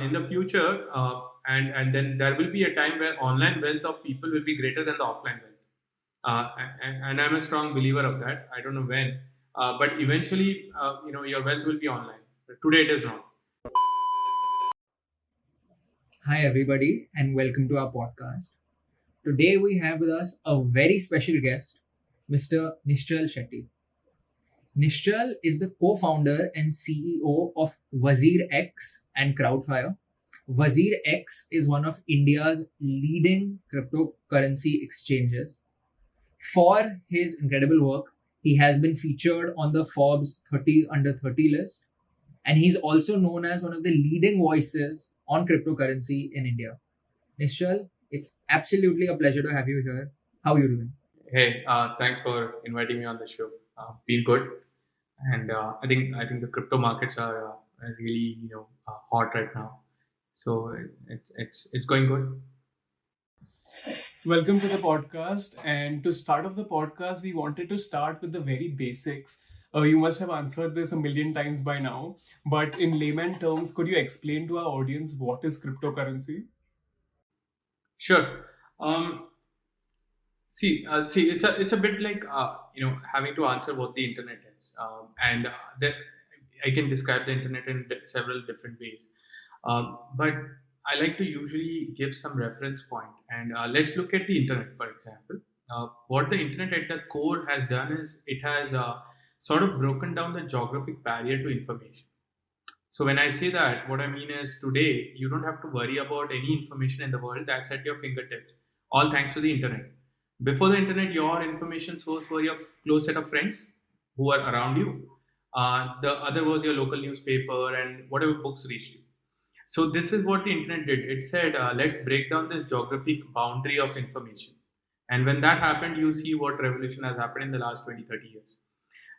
In the future, and then there will be a time where online wealth of people will be greater than the offline wealth. And I'm a strong believer of that. I don't know when, but eventually, your wealth will be online. Today it is not. Hi, everybody, and welcome to our podcast. Today, we have with us a very special guest, Mr. Nischal Shetty. Nischal is the co founder and CEO of WazirX and Crowdfire. WazirX is one of India's leading cryptocurrency exchanges. For his incredible work, he has been featured on the Forbes 30 under 30 list, and he's also known as one of the leading voices on cryptocurrency in India. Nischal, it's absolutely a pleasure to have you here. How are you doing? Hey, thanks for inviting me on the show. Been good, and I think the crypto markets are really hot right now. So it's going good. Welcome to the podcast. And to start off the podcast, we wanted to start with the very basics. You must have answered this a million times by now, but in layman terms, could you explain to our audience what is cryptocurrency? Sure. See, it's a bit like having to answer what the internet is, and that I can describe the internet in several different ways. But I like to usually give some reference point, and let's look at the internet, for example. What the internet at the core has done is it has sort of broken down the geographic barrier to information. So when I say that, what I mean is today you don't have to worry about any information in the world that's at your fingertips, all thanks to the internet. Before the internet, your information source were your close set of friends who are around you. The other was your local newspaper and whatever books reached you. So this is what the internet did. It said, let's break down this geographic boundary of information. And when that happened, you see what revolution has happened in the last 20, 30 years.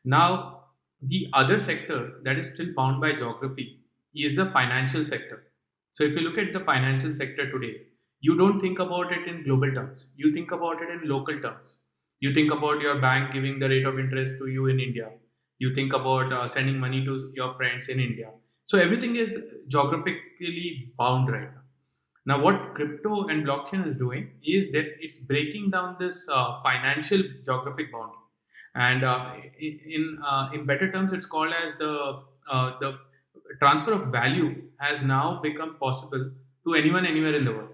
Now, the other sector that is still bound by geography is the financial sector. So if you look at the financial sector today, you don't think about it in global terms. You think about it in local terms. You think about your bank giving the rate of interest to you in India. You think about sending money to your friends in India. So everything is geographically bound right now. Now, what crypto and blockchain is doing is that it's breaking down this financial geographic boundary, and in better terms, it's called as the transfer of value has now become possible to anyone anywhere in the world.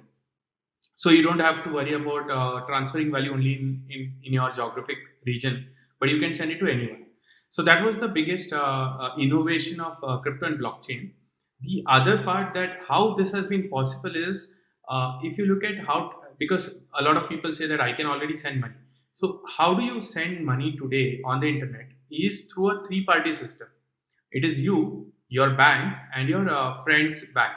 So you don't have to worry about transferring value only in your geographic region, but you can send it to anyone. So that was the biggest innovation of crypto and blockchain. The other part that how this has been possible is if you look at how, because a lot of people say that I can already send money. So how do you send money today on the internet is through a three-party system. It is you, your bank, and your friend's bank.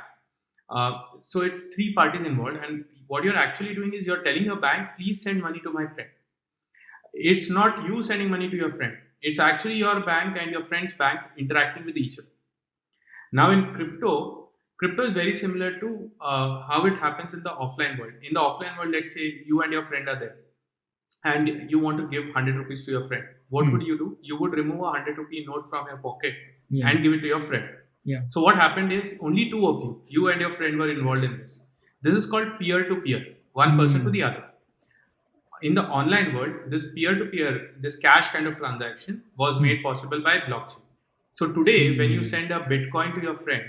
So it's three parties involved, and what you're actually doing is you're telling your bank, please send money to my friend. It's not you sending money to your friend. It's actually your bank and your friend's bank interacting with each other. Now in crypto is very similar to how it happens in the offline world. In the offline world, let's say you and your friend are there, and you want to give 100 rupees to your friend. What would you do? You would remove a 100 rupee note from your pocket and give it to your friend. Yeah. So what happened is only two of you and your friend were involved in this. This is called peer-to-peer, one person to the other. In the online world, this peer-to-peer, this cash kind of transaction was made possible by blockchain. So today, when you send a Bitcoin to your friend,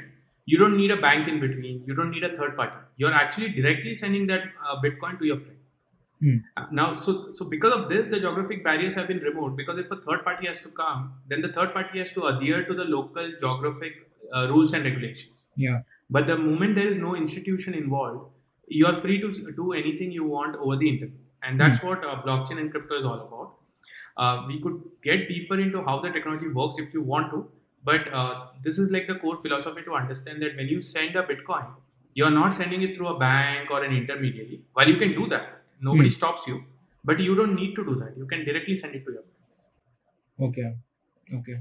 you don't need a bank in between. You don't need a third party. You're actually directly sending that Bitcoin to your friend. Now, so because of this, the geographic barriers have been removed. Because if a third party has to come, then the third party has to adhere to the local geographic rules and regulations. Yeah. But the moment there is no institution involved, you are free to do anything you want over the internet, and that's what blockchain and crypto is all about. We could get deeper into how the technology works if you want to, but this is like the core philosophy to understand that when you send a Bitcoin, you are not sending it through a bank or an intermediary. While you can do that, nobody stops you, but you don't need to do that. You can directly send it to your friend. Okay.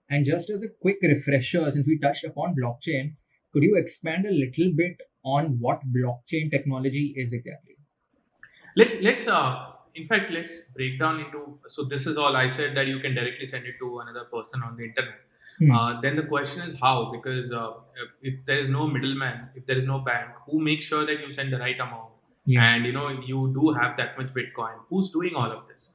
And just as a quick refresher, since we touched upon blockchain, could you expand a little bit on what blockchain technology is exactly? Let's in fact let's break down into, so this is all I said, that you can directly send it to another person on the internet. Then the question is how, because if there is no middleman, if there is no bank, who makes sure that you send the right amount, and you do have that much Bitcoin, who's doing all of this?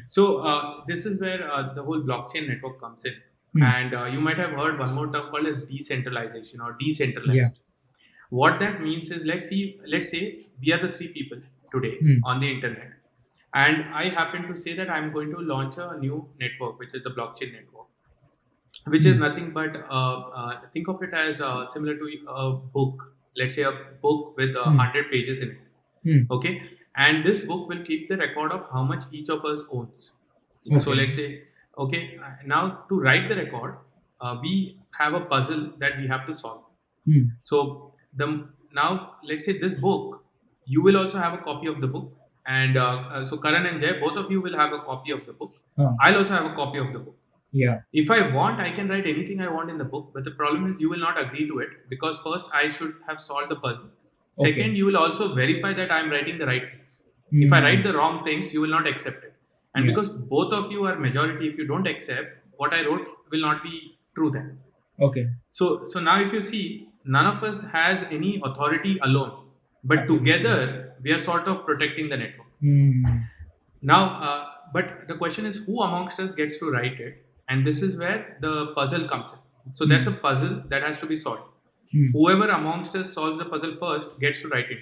So this is where the whole blockchain network comes in. And you might have heard one more term called as decentralization or decentralized. What that means is, let's say we are the three people today on the internet, and I happen to say that I'm going to launch a new network, which is the blockchain network, which is nothing but think of it as similar to a book. Let's say a book with 100 pages in it. Okay, and this book will keep the record of how much each of us owns. So let's say, okay, now to write the record, we have a puzzle that we have to solve. So now let's say this book, you will also have a copy of the book, and so Karan and Jay, both of you will have a copy of the book. I'll also have a copy of the book. If I want, I can write anything I want in the book, but the problem is you will not agree to it, because first I should have solved the puzzle. Second, you will also verify that I'm writing the right things. If I write the wrong things, you will not accept it. And because both of you are majority, if you don't accept, what I wrote will not be true then. So now if you see, none of us has any authority alone, but together we are sort of protecting the network. Now, but the question is, who amongst us gets to write it? And this is where the puzzle comes in. So that's a puzzle that has to be solved. Whoever amongst us solves the puzzle first gets to write it.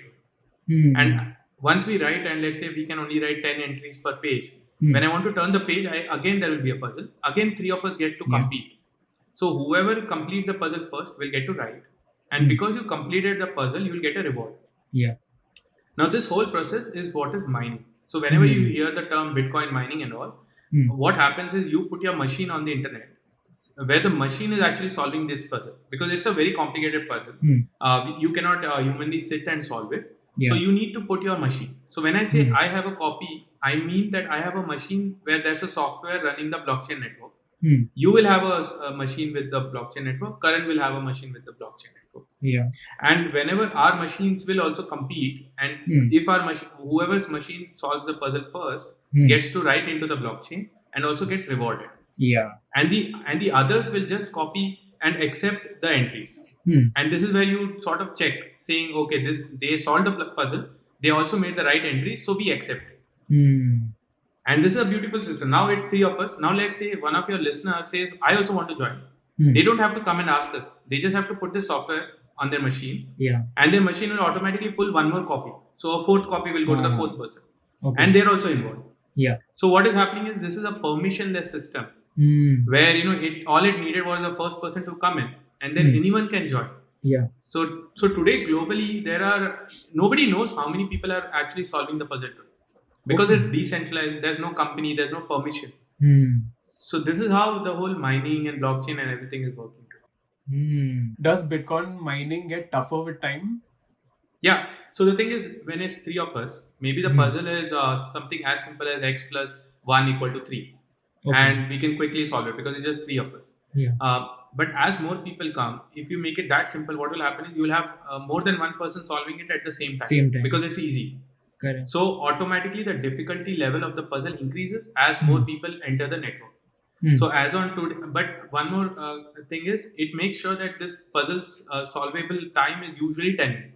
And once we write, and let's say we can only write 10 entries per page. When I want to turn the page, again there will be a puzzle. Again, three of us get to compete. So whoever completes the puzzle first will get to write. And because you completed the puzzle, you will get a reward. Now this whole process is what is mining. So whenever you hear the term Bitcoin mining and all, what happens is you put your machine on the internet, where the machine is actually solving this puzzle, because it's a very complicated puzzle. You cannot humanly sit and solve it. So you need to put your machine. So when I say I have a copy, I mean that I have a machine where there's a software running the blockchain network. You will have a machine with the blockchain network. Karan will have a machine with the blockchain network. And whenever our machines will also compete, and if our whoever's machine solves the puzzle first gets to write into the blockchain and also gets rewarded. And the others will just copy and accept the entries. And this is where you sort of check, saying, okay, they solved the puzzle, they also made the right entries, so we accept it. And this is a beautiful system. Now it's three of us. Now let's say one of your listeners says, I also want to join. They don't have to come and ask us. They just have to put this software on their machine. And their machine will automatically pull one more copy. So a fourth copy will go to the fourth person. And they're also involved. So what is happening is, this is a permissionless system where all it needed was the first person to come in, and then anyone can join. So today globally nobody knows how many people are actually solving the puzzle today. Because it's decentralized, there's no company, there's no permission. So this is how the whole mining and blockchain and everything is working today. Does Bitcoin mining get tougher with time? Yeah. So the thing is, when it's three of us, maybe the puzzle is something as simple as x plus 1 equal to 3. And we can quickly solve it because it's just three of us. But as more people come, if you make it that simple, what will happen is you will have more than one person solving it at the same time. Because it's easy. So automatically the difficulty level of the puzzle increases as more people enter the network. So as on today, but one more thing is, it makes sure that this puzzle's solvable time is usually 10 minutes.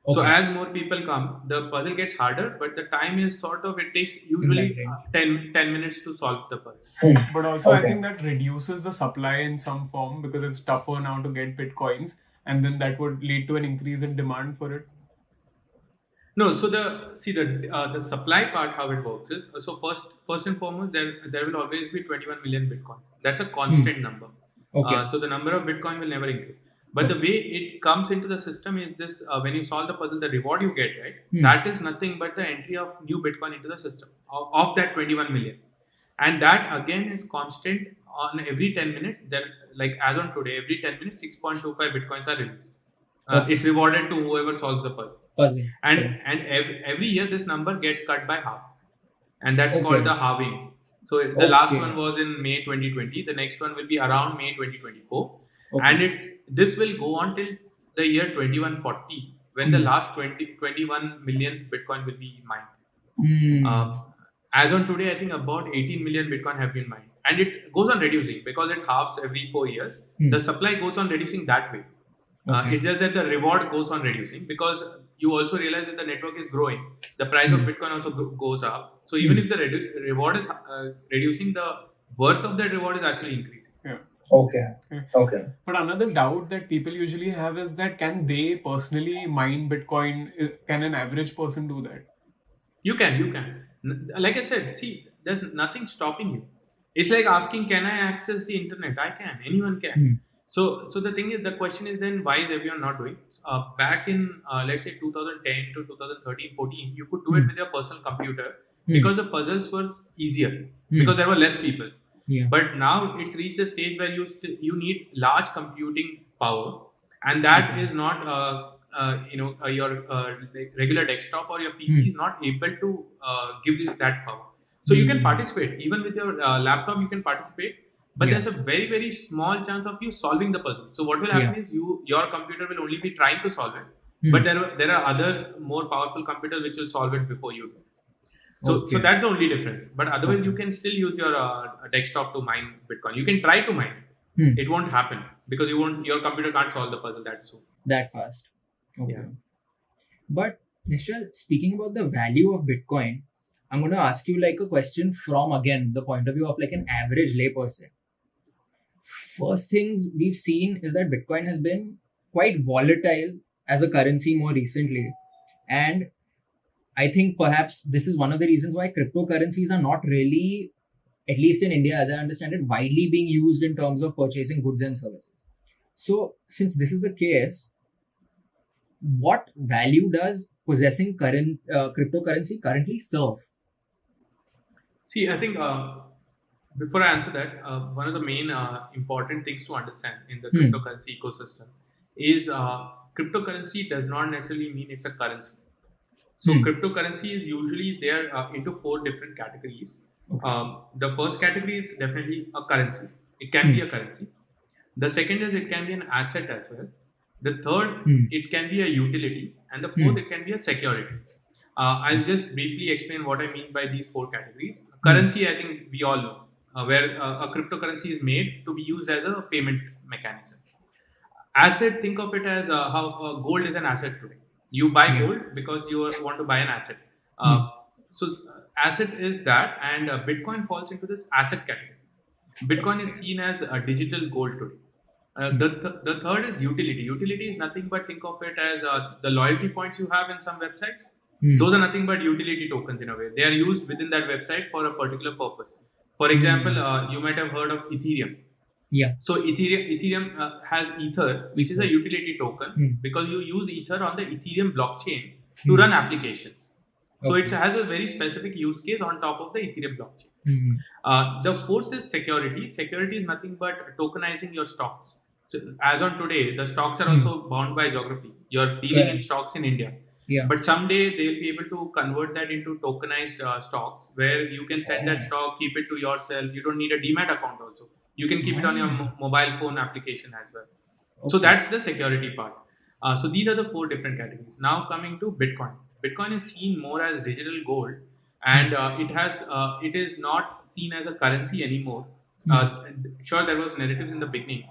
So as more people come, the puzzle gets harder, but the time is it takes usually 10 minutes to solve the puzzle. But also I think that reduces the supply in some form, because it's tougher now to get Bitcoins, and then that would lead to an increase in demand for it. No, so the supply part, how it works is, so first and foremost, there will always be 21 million Bitcoin. That's a constant number. So the number of Bitcoin will never increase. But the way it comes into the system is this: when you solve the puzzle, the reward you get, right? That is nothing but the entry of new Bitcoin into the system of that 21 million, and that again is constant on every 10 minutes. That, like as on today, every 10 minutes, 6.25 Bitcoins are released. It's rewarded to whoever solves the puzzle. And every year this number gets cut by half, and that's called the halving. So the last one was in May 2020. The next one will be around May 2024, and this will go on till the year 2140, when the last 21 million Bitcoin will be mined. As on today, I think about 18 million Bitcoin have been mined, and it goes on reducing because it halves every 4 years. The supply goes on reducing that way. It's just that the reward goes on reducing because you also realize that the network is growing. The price of Bitcoin also goes up. So even if the reward is reducing, the worth of that reward is actually increasing. Yeah. Okay. But another doubt that people usually have is that can they personally mine Bitcoin? Can an average person do that? You can. Like I said, see, there's nothing stopping you. It's like asking, can I access the internet? I can. Anyone can. So the thing is, the question is then, why is everyone not doing? Back in, let's say, 2010 to 2013, 14, you could do it with your personal computer because the puzzles were easier because there were less people. Yeah. But now it's reached a stage where you need large computing power, and that is not your like regular desktop or your PC is not able to give you that power. So you can participate even with your laptop. You can participate, but there's a very very small chance of you solving the puzzle. So what will happen is your computer will only be trying to solve it, but there are others more powerful computers which will solve it before you do. So that's the only difference. But otherwise, you can still use your desktop to mine Bitcoin. You can try to mine. It won't happen because your computer can't solve the puzzle that fast. Okay. Yeah. But Nischal, speaking about the value of Bitcoin, I'm going to ask you like a question from, again, the point of view of like an average layperson. First things we've seen is that Bitcoin has been quite volatile as a currency more recently. And I think perhaps this is one of the reasons why cryptocurrencies are not really, at least in India, as I understand it, widely being used in terms of purchasing goods and services. So since this is the case, what value does possessing cryptocurrency currently serve? See, I think before I answer that, one of the main important things to understand in the cryptocurrency ecosystem is cryptocurrency does not necessarily mean it's a currency. So cryptocurrency is usually there into 4 different categories. The first category is definitely a currency. It can be a currency. The second is it can be an asset as well. The third, it can be a utility. And the fourth, it can be a security. I'll just briefly explain what I mean by these 4 categories. Currency, I think we all know, where a cryptocurrency is made to be used as a payment mechanism. Asset, think of it as how gold is an asset today. You buy gold because you want to buy an asset. So asset is that, and Bitcoin falls into this asset category. Bitcoin is seen as a digital gold today. The third is utility. Utility is nothing but think of it as the loyalty points you have in some websites. Those are nothing but utility tokens in a way. They are used within that website for a particular purpose. For example, you might have heard of Ethereum. Yeah. So Ethereum has Ether, which is a utility token because you use Ether on the Ethereum blockchain to run applications. So it has a very specific use case on top of the Ethereum blockchain. The fourth is security. Security is nothing but tokenizing your stocks. So as on today, the stocks are also bound by geography. You're dealing in stocks in India. Yeah. But someday they'll be able to convert that into tokenized stocks where you can send that stock, keep it to yourself. You don't need a demat account also. You can keep it on your mobile phone application as well. So that's the security part. So these are the 4 different categories. Now coming to Bitcoin. Bitcoin is seen more as digital gold, and it is not seen as a currency anymore. Sure, there was narratives in the beginning,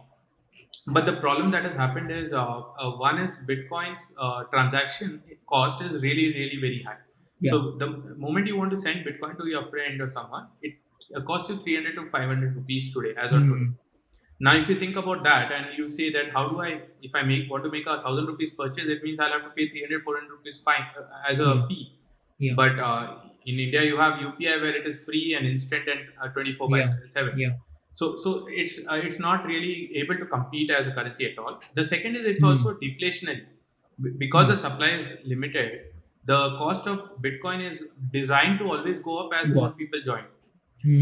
but the problem that has happened is one is Bitcoin's transaction cost is really really very high. Yeah. So the moment you want to send Bitcoin to your friend or someone, it costs you 300 to 500 rupees today as on today. Now, if you think about that and you say that how do I, if I want to make 1,000 rupees purchase, it means I'll have to pay 300, 400 rupees fine as a fee. Yeah. But in India, you have UPI where it is free and instant and 24/7. Yeah. So it's not really able to compete as a currency at all. The second is it's also deflationary because the supply is limited. The cost of Bitcoin is designed to always go up as more people join.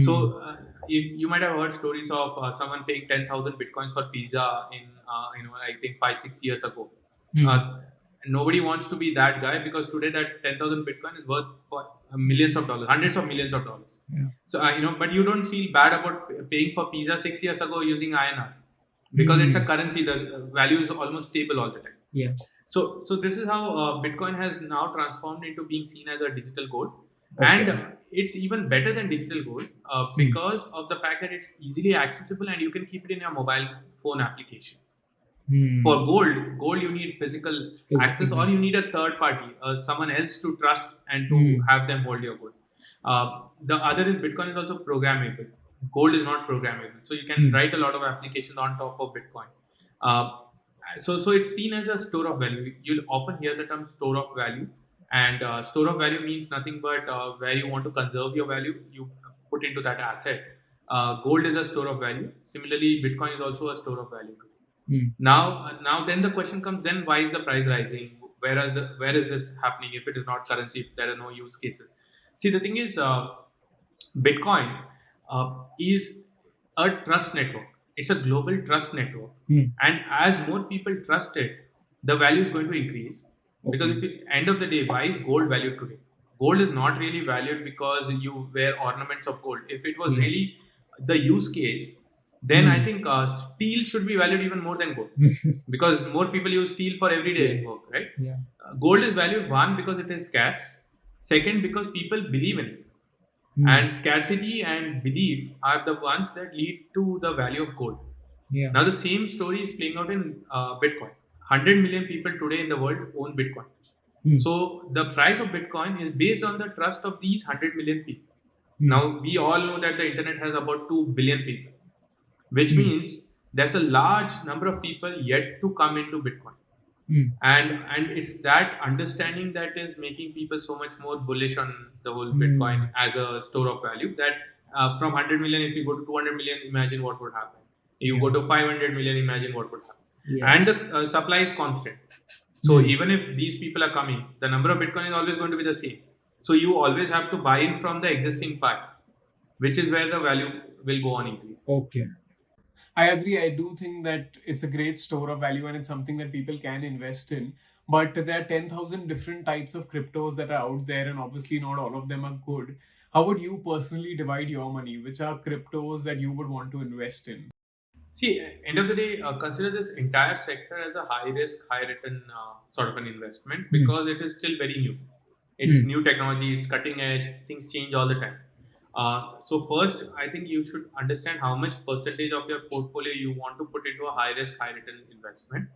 So you might have heard stories of someone paying 10,000 Bitcoins for pizza in I think 5-6 years ago. Nobody wants to be that guy because today that 10,000 Bitcoin is worth millions of dollars, hundreds of millions of dollars. Yeah. So but you don't feel bad about paying for pizza 6 years ago using INR because it's a currency. The value is almost stable all the time. Yeah. So this is how Bitcoin has now transformed into being seen as a digital gold. And Okay. it's even better than digital gold because of the fact that it's easily accessible and you can keep it in your mobile phone application. For gold you need physical access, or Physical. you need a third party, someone else to trust and to have them hold your gold. The other is Bitcoin is also programmable. Gold is not programmable, so you can write a lot of applications on top of Bitcoin. uh, so it's seen as a store of value. You'll often hear the term store of value, and store of value means nothing but where you want to conserve your value, you put into that asset. Gold is a store of value. Similarly, Bitcoin is also a store of value. Now, then the question comes: then why is the price rising? Where is this happening? If it is not currency, if there are no use cases. See, the thing is, Bitcoin is a trust network. It's a global trust network, and as more people trust it, the value is going to increase. Because if you, end of the day, why is gold valued today? Gold is not really valued because you wear ornaments of gold. If it was really the use case, then I think steel should be valued even more than gold, because more people use steel for everyday work, right? Yeah. Gold is valued, one, because it is scarce. Second, because people believe in it. And scarcity and belief are the ones that lead to the value of gold. Yeah. Now, the same story is playing out in Bitcoin. 100 million people today in the world own Bitcoin. So the price of Bitcoin is based on the trust of these 100 million people. Now, we all know that the internet has about 2 billion people, which means there's a large number of people yet to come into Bitcoin. And it's that understanding that is making people so much more bullish on the whole Bitcoin as a store of value, that from 100 million, if you go to 200 million, imagine what would happen. You go to 500 million, imagine what would happen. And the supply is constant. So even if these people are coming, the number of Bitcoin is always going to be the same. So you always have to buy in from the existing pie, which is where the value will go on increase. Okay. I agree. I do think that it's a great store of value and it's something that people can invest in. But there are 10,000 different types of cryptos that are out there, and obviously not all of them are good. How would you personally divide your money? Which are cryptos that you would want to invest in? See, end of the day, consider this entire sector as a high risk, high return sort of an investment, because it is still very new. It's new technology, it's cutting edge, things change all the time. So first, I think you should understand how much percentage of your portfolio you want to put into a high risk, high return investment.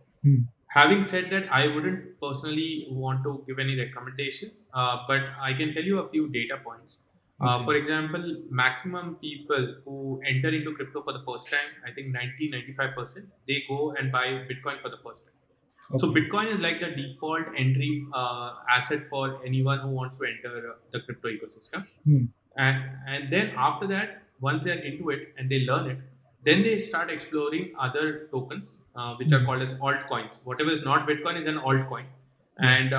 Having said that, I wouldn't personally want to give any recommendations, but I can tell you a few data points. For example, maximum people who enter into crypto for the first time, I think 95%, they go and buy Bitcoin for the first time. So Bitcoin is like the default entry asset for anyone who wants to enter the crypto ecosystem. And then after that, once they're into it and they learn it, then they start exploring other tokens, which are called as altcoins. Whatever is not Bitcoin is an altcoin. And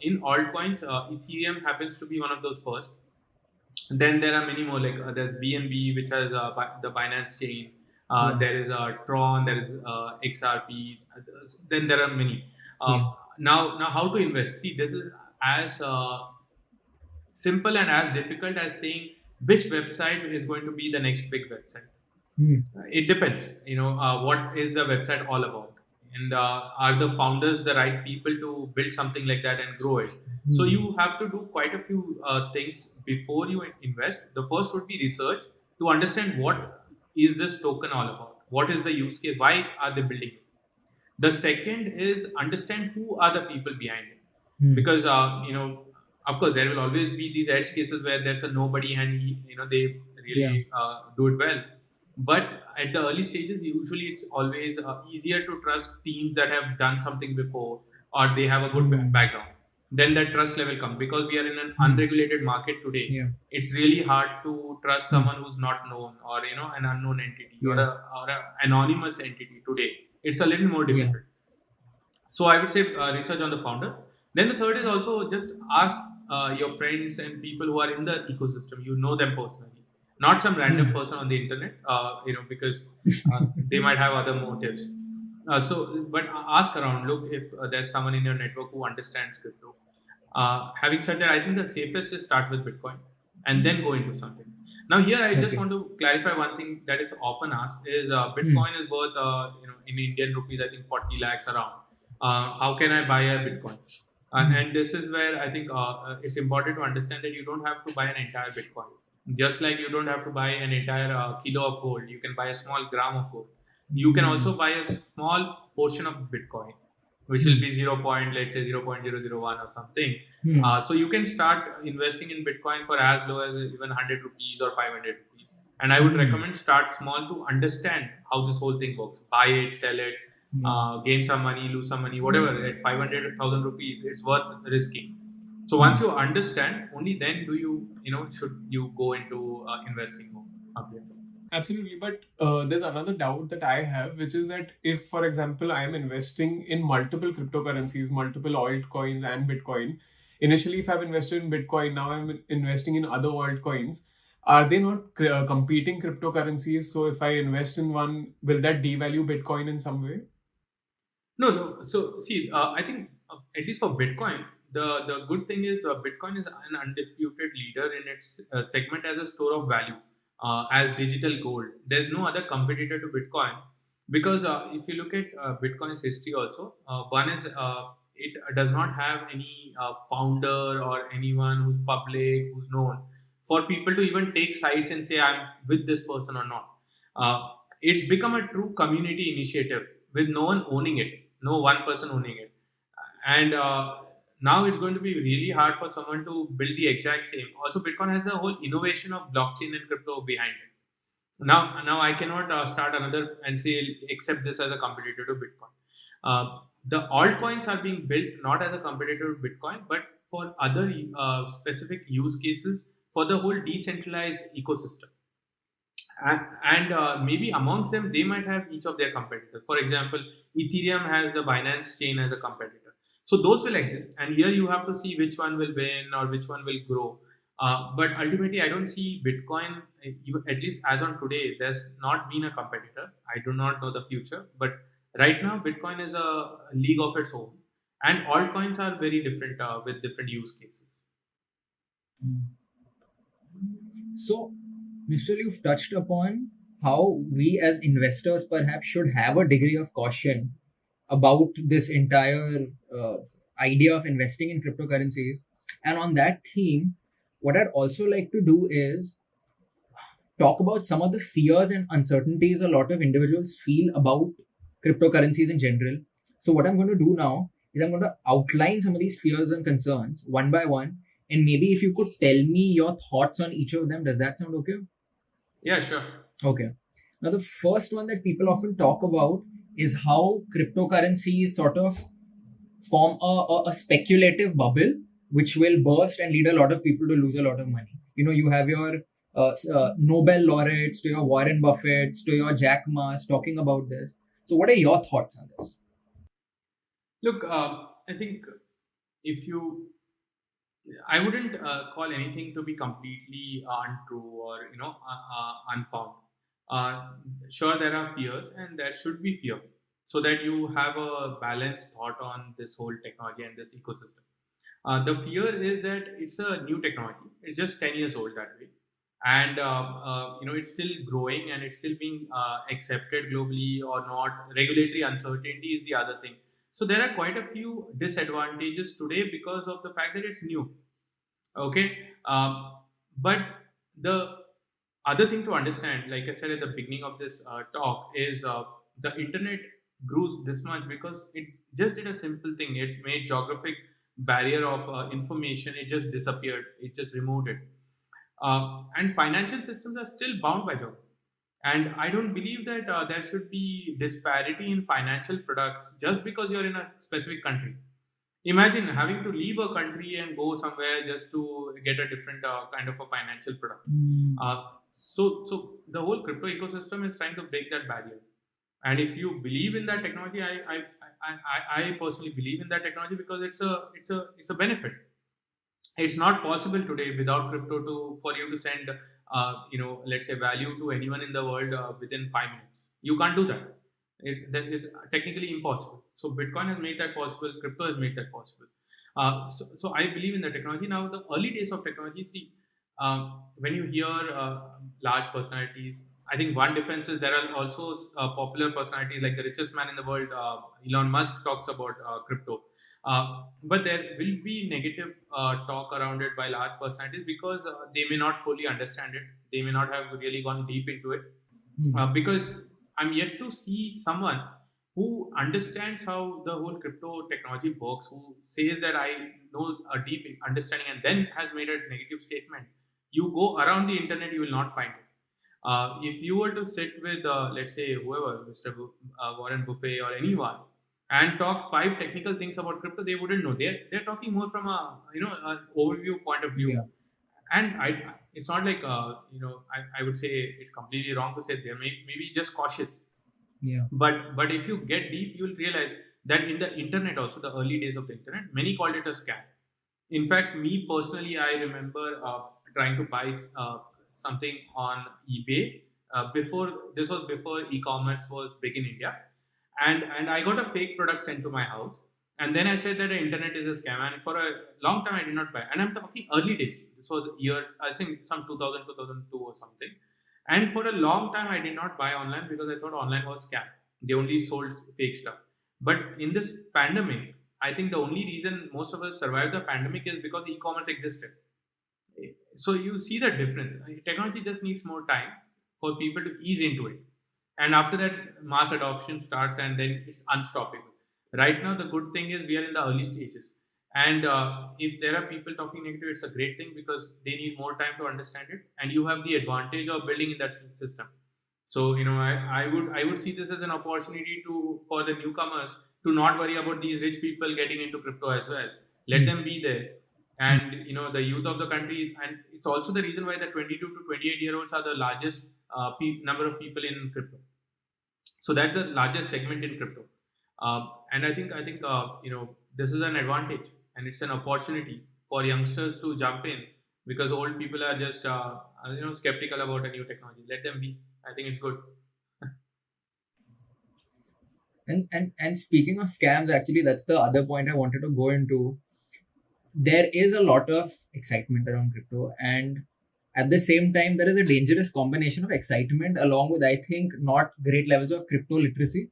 in altcoins, Ethereum happens to be one of those first. Then there are many more, like there's BNB, which has the Binance chain. There is Tron, there is XRP. Then there are many. Now, how to invest? See, this is as simple and as difficult as saying which website is going to be the next big website. It depends. What is the website all about, and are the founders the right people to build something like that and grow it? So you have to do quite a few things before you invest. The first would be research to understand what is this token all about, what is the use case, why are they building it. The second is understand who are the people behind it, because of course there will always be these edge cases where there's a nobody and they really do it well. But at the early stages, usually it's always easier to trust teams that have done something before, or they have a good background. Then that trust level comes, because we are in an unregulated market today. It's really hard to trust someone who's not known, or an unknown entity, or a anonymous entity today. It's a little more difficult. So I would say research on the founder. Then the third is also just ask your friends and people who are in the ecosystem. You know them personally, not some random person on the internet. Because they might have other motives. But ask around. Look if there's someone in your network who understands crypto. Having said that, I think the safest is start with Bitcoin and then go into something. Now here I just want to clarify one thing that is often asked is Bitcoin is worth in Indian rupees I think 40 lakhs around. How can I buy a Bitcoin? And this is where I think it's important to understand that you don't have to buy an entire Bitcoin. Just like you don't have to buy an entire kilo of gold, you can buy a small gram of gold. You can also buy a small portion of Bitcoin, which will be 0. Let's say 0.001 or something. So you can start investing in Bitcoin for as low as even 100 rupees or 500 rupees. And I would recommend start small to understand how this whole thing works. Buy it, sell it, gain some money, lose some money, whatever. At 500,000 rupees, it's worth risking. So once you understand, only then do you should you go into investing more. Okay. Absolutely, but there's another doubt that I have, which is that if, for example, I am investing in multiple cryptocurrencies, multiple altcoins and Bitcoin, initially if I've invested in Bitcoin, now I'm investing in other altcoins, are they not competing cryptocurrencies? So if I invest in one, will that devalue Bitcoin in some way? No. So see, I think at least for Bitcoin, the good thing is Bitcoin is an undisputed leader in its segment as a store of value, as digital gold. There's no other competitor to Bitcoin because if you look at Bitcoin's history, also one is it does not have any founder or anyone who's public, who's known for people to even take sides and say I'm with this person or not. It's become a true community initiative with no one owning it, no one person owning it. And now it's going to be really hard for someone to build the exact same. Also, Bitcoin has the whole innovation of blockchain and crypto behind it. Now I cannot start another and say accept this as a competitor to Bitcoin. The altcoins are being built not as a competitor to Bitcoin, but for other specific use cases for the whole decentralized ecosystem. And maybe amongst them they might have each of their competitors. For example, Ethereum has the Binance chain as a competitor, so those will exist, and here you have to see which one will win or which one will grow. But ultimately I don't see Bitcoin, at least as on today, there's not been a competitor. I do not know the future, but right now Bitcoin is a league of its own, and altcoins are very different with different use cases. So, Mr. You've touched upon how we as investors perhaps should have a degree of caution about this entire idea of investing in cryptocurrencies. And on that theme, what I'd also like to do is talk about some of the fears and uncertainties a lot of individuals feel about cryptocurrencies in general. So, what I'm going to do now is I'm going to outline some of these fears and concerns one by one. And maybe if you could tell me your thoughts on each of them, does that sound okay? Yeah, sure. Okay. Now, the first one that people often talk about is how cryptocurrencies sort of form a speculative bubble which will burst and lead a lot of people to lose a lot of money. You have your Nobel laureates, to your Warren Buffetts, to your Jack Ma's talking about this. So, what are your thoughts on this? Look, I think I wouldn't call anything to be completely untrue or unfound. Sure, there are fears, and there should be fear, so that you have a balanced thought on this whole technology and this ecosystem. The fear is that it's a new technology; it's just 10 years old that way, and it's still growing and it's still being accepted globally or not. Regulatory uncertainty is the other thing. So there are quite a few disadvantages today because of the fact that it's new. Okay, but the other thing to understand, like I said at the beginning of this talk, is the internet grew this much because it just did a simple thing. It made geographic barrier of information. It just disappeared. It just removed it. And financial systems are still bound by geography. And I don't believe that there should be disparity in financial products just because you're in a specific country. Imagine having to leave a country and go somewhere just to get a different kind of a financial product. So the whole crypto ecosystem is trying to break that barrier. And if you believe in that technology, I personally believe in that technology because it's a benefit. It's not possible today without crypto for you to send let's say value to anyone in the world within 5 minutes. You can't do that. That is technically impossible. So Bitcoin has made that possible. Crypto has made that possible. So I believe in the technology. Now the early days of technology. See, when you hear large personalities, I think one difference is there are also popular personalities like the richest man in the world, Elon Musk, talks about crypto. But there will be negative talk around it by large personalities because they may not fully understand it. They may not have really gone deep into it. Because I'm yet to see someone who understands how the whole crypto technology works, who says that I know a deep understanding and then has made a negative statement. You go around the internet, you will not find it. If you were to sit with, let's say, whoever, Warren Buffett or anyone, and talk five technical things about crypto, they wouldn't know. They're talking more from a an overview point of view. Yeah. And it's not like I would say it's completely wrong to say they're maybe just cautious. Yeah. But if you get deep, you'll realize that in the internet also, the early days of the internet, many called it a scam. In fact, me personally, I remember trying to buy something on eBay before e-commerce was big in India, and I got a fake product sent to my house, and then I said that the internet is a scam, and for a long time I did not buy. And I'm talking early days. This was year, I think, some 2000, 2002 or something. And for a long time I did not buy online because I thought online was scam. They only sold fake stuff. But in this pandemic, I think the only reason most of us survived the pandemic is because e-commerce existed. So you see the difference. Technology just needs more time for people to ease into it, and after that, mass adoption starts, and then it's unstoppable. Right now, the good thing is we are in the early stages, and if there are people talking negative, it's a great thing because they need more time to understand it, and you have the advantage of building in that system. So I would see this as an opportunity for the newcomers to not worry about these rich people getting into crypto as well. Let them be there, and the youth of the country, and it's also the reason why the 22 to 28-year-olds are the largest number of people in crypto. So that's the largest segment in crypto, and I think this is an advantage, and it's an opportunity for youngsters to jump in because old people are just skeptical about a new technology. Let them be. I think it's good. And speaking of scams, actually, that's the other point I wanted to go into. There is a lot of excitement around crypto, and at the same time, there is a dangerous combination of excitement along with, I think, not great levels of crypto literacy.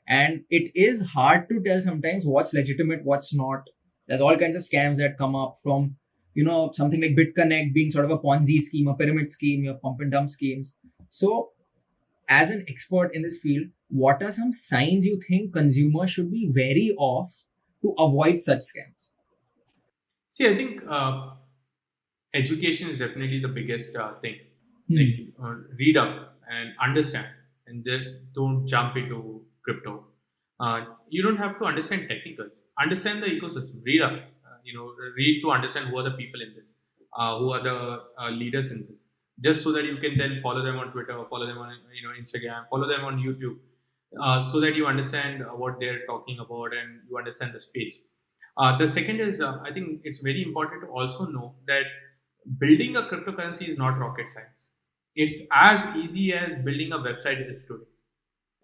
And it is hard to tell sometimes what's legitimate, what's not. There's all kinds of scams that come up from, something like BitConnect being sort of a Ponzi scheme, a pyramid scheme, your pump and dump schemes. So, as an expert in this field, what are some signs you think consumers should be wary of to avoid such scams? See, I think education is definitely the biggest thing. Like, read up and understand, and just don't jump into crypto. You don't have to understand technicals. Understand the ecosystem. Read up. Read to understand who are the people in this, who are the leaders in this. Just so that you can then follow them on Twitter, or follow them on Instagram, follow them on YouTube, so that you understand what they're talking about and you understand the space. The second is, I think it's very important to also know that building a cryptocurrency is not rocket science. It's as easy as building a website is today.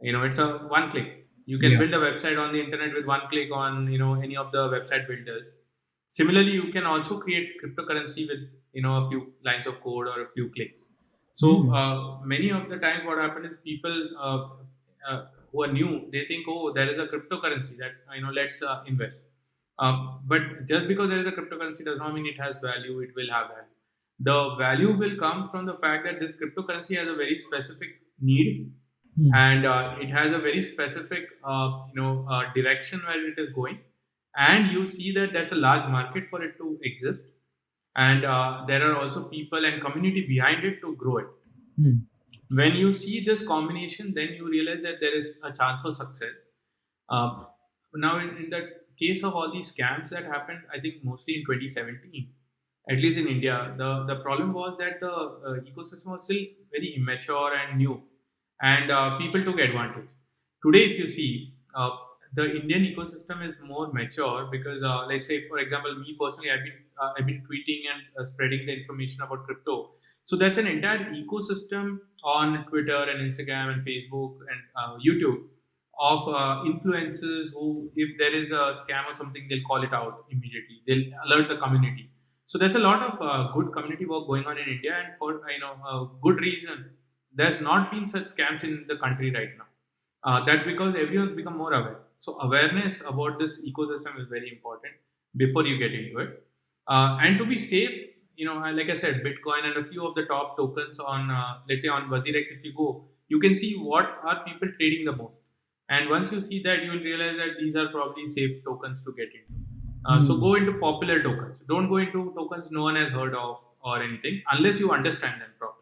It's a one click. You can build a website on the internet with one click on any of the website builders. Similarly, you can also create cryptocurrency with a few lines of code or a few clicks. So many of the times, what happens is people who are new, they think, oh, there is a cryptocurrency that let's invest. But just because there is a cryptocurrency does not mean it has value. It will have value. The value will come from the fact that this cryptocurrency has a very specific need, and it has a very specific direction where it is going, and you see that there's a large market for it to exist, and there are also people and community behind it to grow it. When you see this combination, then you realize that there is a chance for success. Now, in the case of all these scams that happened, I think mostly in 2017, at least in India, the problem was that the ecosystem was still very immature and new, and people took advantage. Today, if you see, the Indian ecosystem is more mature because, let's say, for example, me personally, I've been tweeting and spreading the information about crypto. So there's an entire ecosystem on Twitter and Instagram and Facebook and YouTube of influencers who, if there is a scam or something, they'll call it out immediately. They'll alert the community. So there's a lot of good community work going on in India, and for a good reason. There's not been such scams in the country right now. That's because everyone's become more aware. So awareness about this ecosystem is very important before you get into it. And to be safe, like I said, Bitcoin and a few of the top tokens on, let's say on WazirX, if you go, you can see what are people trading the most. And once you see that, you will realize that these are probably safe tokens to get into. So go into popular tokens. Don't go into tokens no one has heard of or anything unless you understand them properly.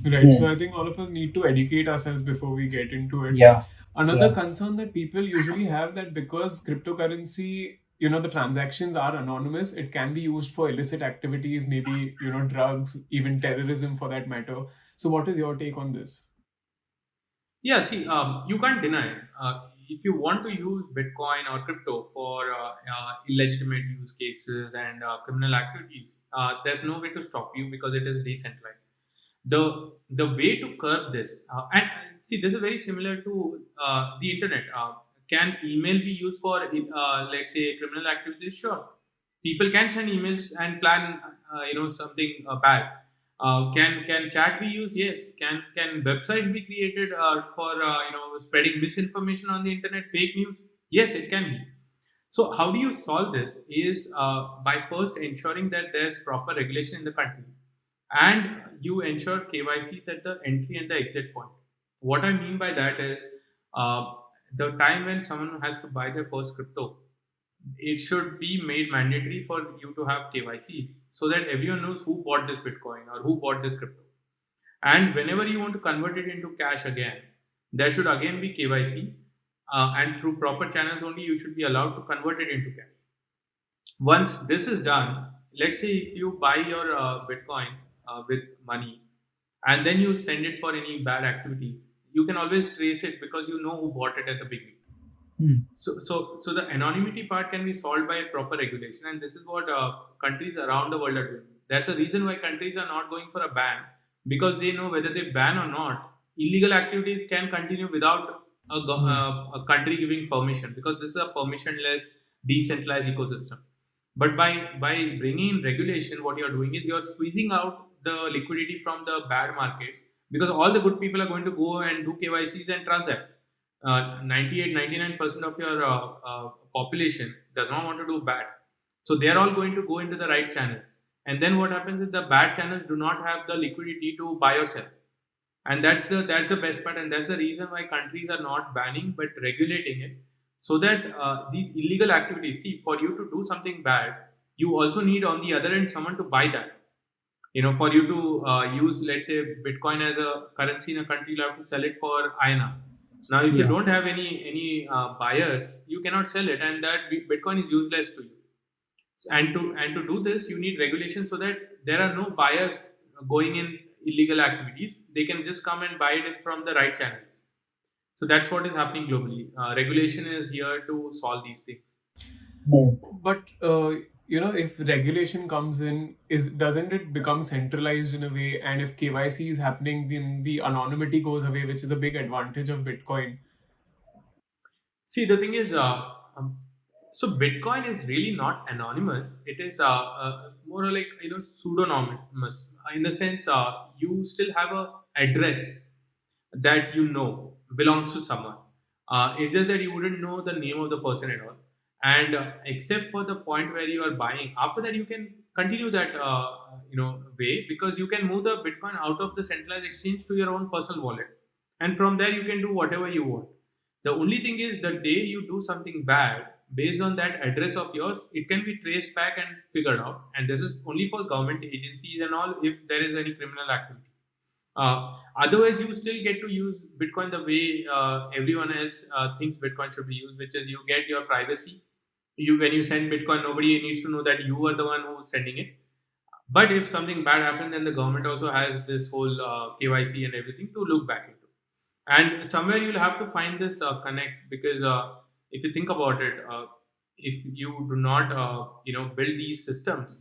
Right. So I think all of us need to educate ourselves before we get into it. Yeah. Another concern that people usually have, that because cryptocurrency, the transactions are anonymous, it can be used for illicit activities, maybe, drugs, even terrorism for that matter. So what is your take on this? Yeah, see, you can't deny it. If you want to use Bitcoin or crypto for illegitimate use cases and criminal activities, there's no way to stop you because it is decentralized. The way to curb this, and see, this is very similar to the internet. Can email be used for, let's say, criminal activities? Sure, people can send emails and plan, something bad. Can chat be used? Yes. Can websites be created for spreading misinformation on the internet, fake news? Yes, it can be. So how do you solve this? Is by first ensuring that there's proper regulation in the country, and you ensure KYCs at the entry and the exit point. What I mean by that is uh, the time when someone has to buy their first crypto, it should be made mandatory for you to have KYCs so that everyone knows who bought this Bitcoin or who bought this crypto. And whenever you want to convert it into cash again, there should again be KYC, and through proper channels only you should be allowed to convert it into cash. Once this is done, let's say if you buy your Bitcoin with money and then you send it for any bad activities, you can always trace it because you know who bought it at the beginning. So the anonymity part can be solved by proper regulation, and this is what countries around the world are doing. There's a reason why countries are not going for a ban, because they know whether they ban or not, illegal activities can continue without a country giving permission, because this is a permissionless, decentralized ecosystem. But by bringing in regulation, what you're doing is you're squeezing out the liquidity from the bad markets, because all the good people are going to go and do KYCs and transact. 98 99% of your population does not want to do bad, so they are all going to go into the right channels. And then what happens is the bad channels do not have the liquidity to buy or sell, and that's the best part, and that's the reason why countries are not banning but regulating it, so that these illegal activities, see, for you to do something bad, you also need on the other end someone to buy that. For you to use, let's say, Bitcoin as a currency in a country, you have to sell it for INR. Now, if you don't have any buyers, you cannot sell it, and that Bitcoin is useless to you. And to do this, you need regulation so that there are no buyers going in illegal activities. They can just come and buy it from the right channels. So that's what is happening globally. Regulation is here to solve these things. But if regulation comes in, doesn't it become centralized in a way? And if KYC is happening, then the anonymity goes away, which is a big advantage of Bitcoin. See, the thing is, so Bitcoin is really not anonymous. It is more like pseudonymous, in the sense you still have a address that belongs to someone. It's just that you wouldn't know the name of the person at all. And except for the point where you are buying, after that you can continue that way, because you can move the Bitcoin out of the centralized exchange to your own personal wallet, and from there you can do whatever you want. The only thing is, the day you do something bad based on that address of yours, it can be traced back and figured out. And this is only for government agencies and all, if there is any criminal activity. Otherwise, you still get to use Bitcoin the way everyone else thinks Bitcoin should be used, which is you get your privacy. When you send Bitcoin, nobody needs to know that you are the one who's sending it. But if something bad happens, then the government also has this whole KYC and everything to look back into. And somewhere you'll have to find this connect, because if you think about it, if you do not build these systems,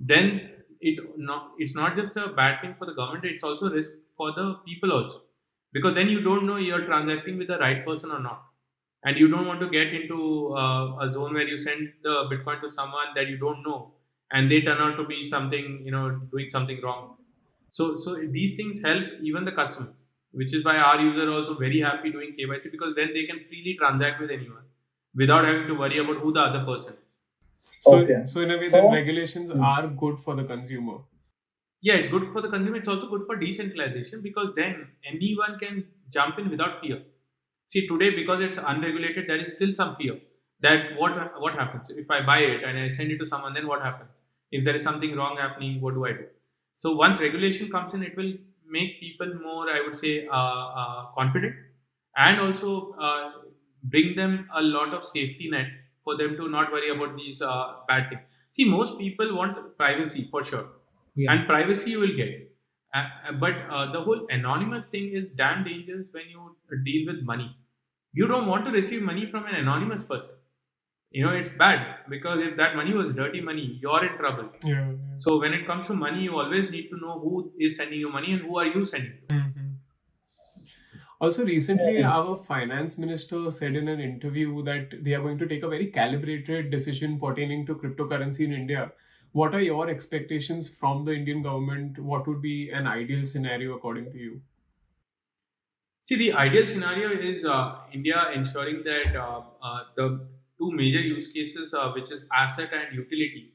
then it's not just a bad thing for the government, it's also risk for the people also, because then you don't know you're transacting with the right person or not, and you don't want to get into a zone where you send the Bitcoin to someone that you don't know, and they turn out to be something, doing something wrong. So these things help even the customers, which is why our user are also very happy doing KYC, because then they can freely transact with anyone. without having to worry about who the other person is. So in a way, then regulations are good for the consumer. Yeah, it's good for the consumer. It's also good for decentralization, because then anyone can jump in without fear. See, today, because it's unregulated, there is still some fear that what happens if I buy it and I send it to someone. Then what happens if there is something wrong happening? What do I do? So once regulation comes in, it will make people more, I would say, confident, and also bring them a lot of safety net for them to not worry about these bad things. See, most people want privacy for sure, Yeah. and privacy you will get. But the whole anonymous thing is damn dangerous when you deal with money. You don't want to receive money from an anonymous person. It's bad, because if that money was dirty money, you're in trouble. Yeah. So when it comes to money, you always need to know who is sending you money and who are you sending to. Also, recently, our finance minister said in an interview that they are going to take a very calibrated decision pertaining to cryptocurrency in India. What are your expectations from the Indian government? What would be an ideal scenario according to you? See, the ideal scenario is India ensuring that the two major use cases, which is asset and utility,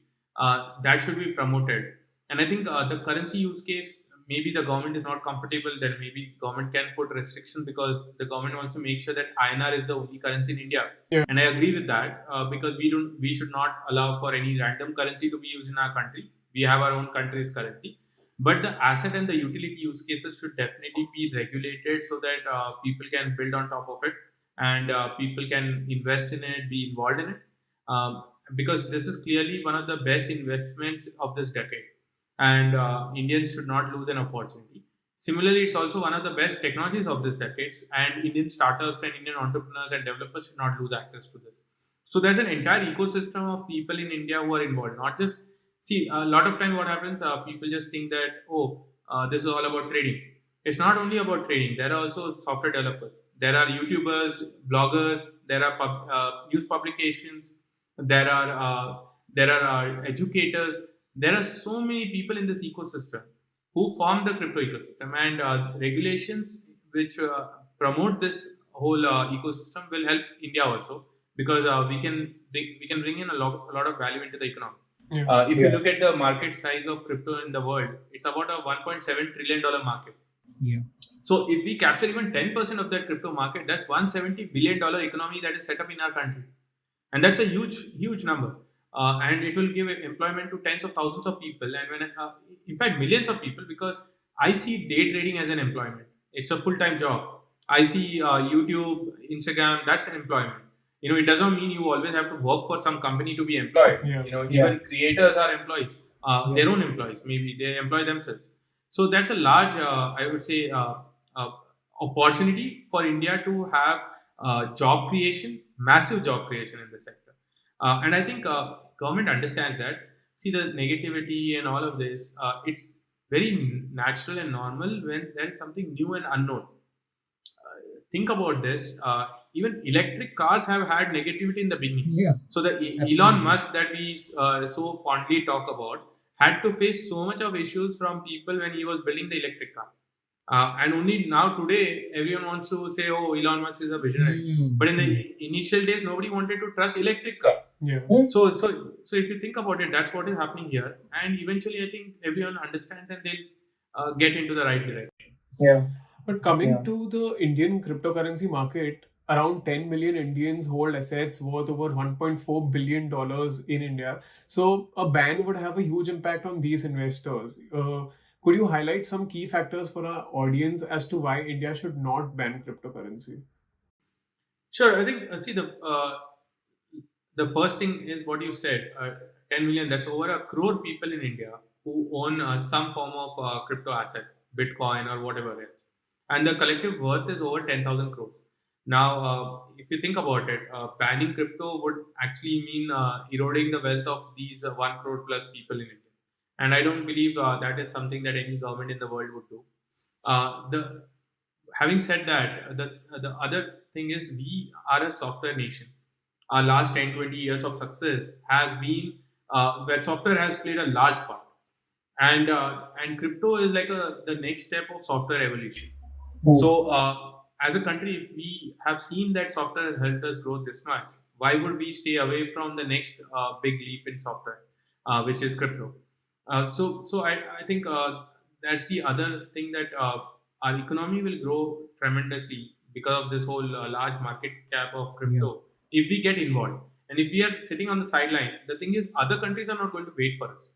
that should be promoted. And I think the currency use case, maybe the government is not comfortable. Then maybe government can put restriction, because the government wants to make sure that INR is the only currency in India. Yeah. And I agree with that, because we should not allow for any random currency to be used in our country. We have our own country's currency. But the asset and the utility use cases should definitely be regulated, so that people can build on top of it, and people can invest in it, be involved in it. Because this is clearly one of the best investments of this decade, and Indians should not lose an opportunity. Similarly, it's also one of the best technologies of this decade, and Indian startups and Indian entrepreneurs and developers should not lose access to this. So there's an entire ecosystem of people in India who are involved, not just. See, a lot of time what happens, people just think that, this is all about trading. It's not only about trading. There are also software developers. There are YouTubers, bloggers. There are news publications. There are educators. There are so many people in this ecosystem who form the crypto ecosystem, and regulations which promote this whole ecosystem will help India also, because we can bring in a lot of value into the economy. Yeah. If you look at the market size of crypto in the world, it's about a $1.7 trillion market. Yeah. So if we capture even 10% of that crypto market, that's $170 billion economy that is set up in our country. And that's a huge number. And it will give employment to tens of thousands of people, and in fact, millions of people, because I see day trading as an employment. It's a full-time job. I see YouTube, Instagram, that's an employment. It doesn't mean you always have to work for some company to be employed. Yeah. Even creators are employees, their own employees. Maybe they employ themselves. So that's a large, I would say, opportunity for India to have job creation, massive job creation in the sector. And I think government understands that. See, the negativity and all of this, it's very natural and normal when there is something new and unknown. Think about this. Even electric cars have had negativity in the beginning. Yeah. So the Elon Musk that we so fondly talk about had to face so much of issues from people when he was building the electric car. And only now today, everyone wants to say, "Oh, Elon Musk is a visionary." But in the initial days, nobody wanted to trust electric cars. Yeah. So if you think about it, that's what is happening here. And eventually, I think everyone understands, and they'll get into the right direction. Yeah. But coming to the Indian cryptocurrency market, around 10 million Indians hold assets worth over $1.4 billion in India. So a ban would have a huge impact on these investors. Could you highlight some key factors for our audience as to why India should not ban cryptocurrency? Sure. I think the first thing is what you said. 10 million. That's over a crore people in India who own some form of crypto asset, Bitcoin or whatever it is, and the collective worth is over 10,000 crores. Now, if you think about it, banning crypto would actually mean eroding the wealth of these 1 crore plus people in India. And I don't believe that is something that any government in the world would do. Having said that, the other thing is we are a software nation. Our last 10, 20 years of success has been where software has played a large part. And crypto is like the next step of software evolution. So, as a country, if we have seen that software has helped us grow this much, why would we stay away from the next big leap in software, which is crypto? I think that's the other thing, that our economy will grow tremendously because of this whole large market cap of crypto. If we get involved, and if we are sitting on the sideline, the thing is, other countries are not going to wait for us,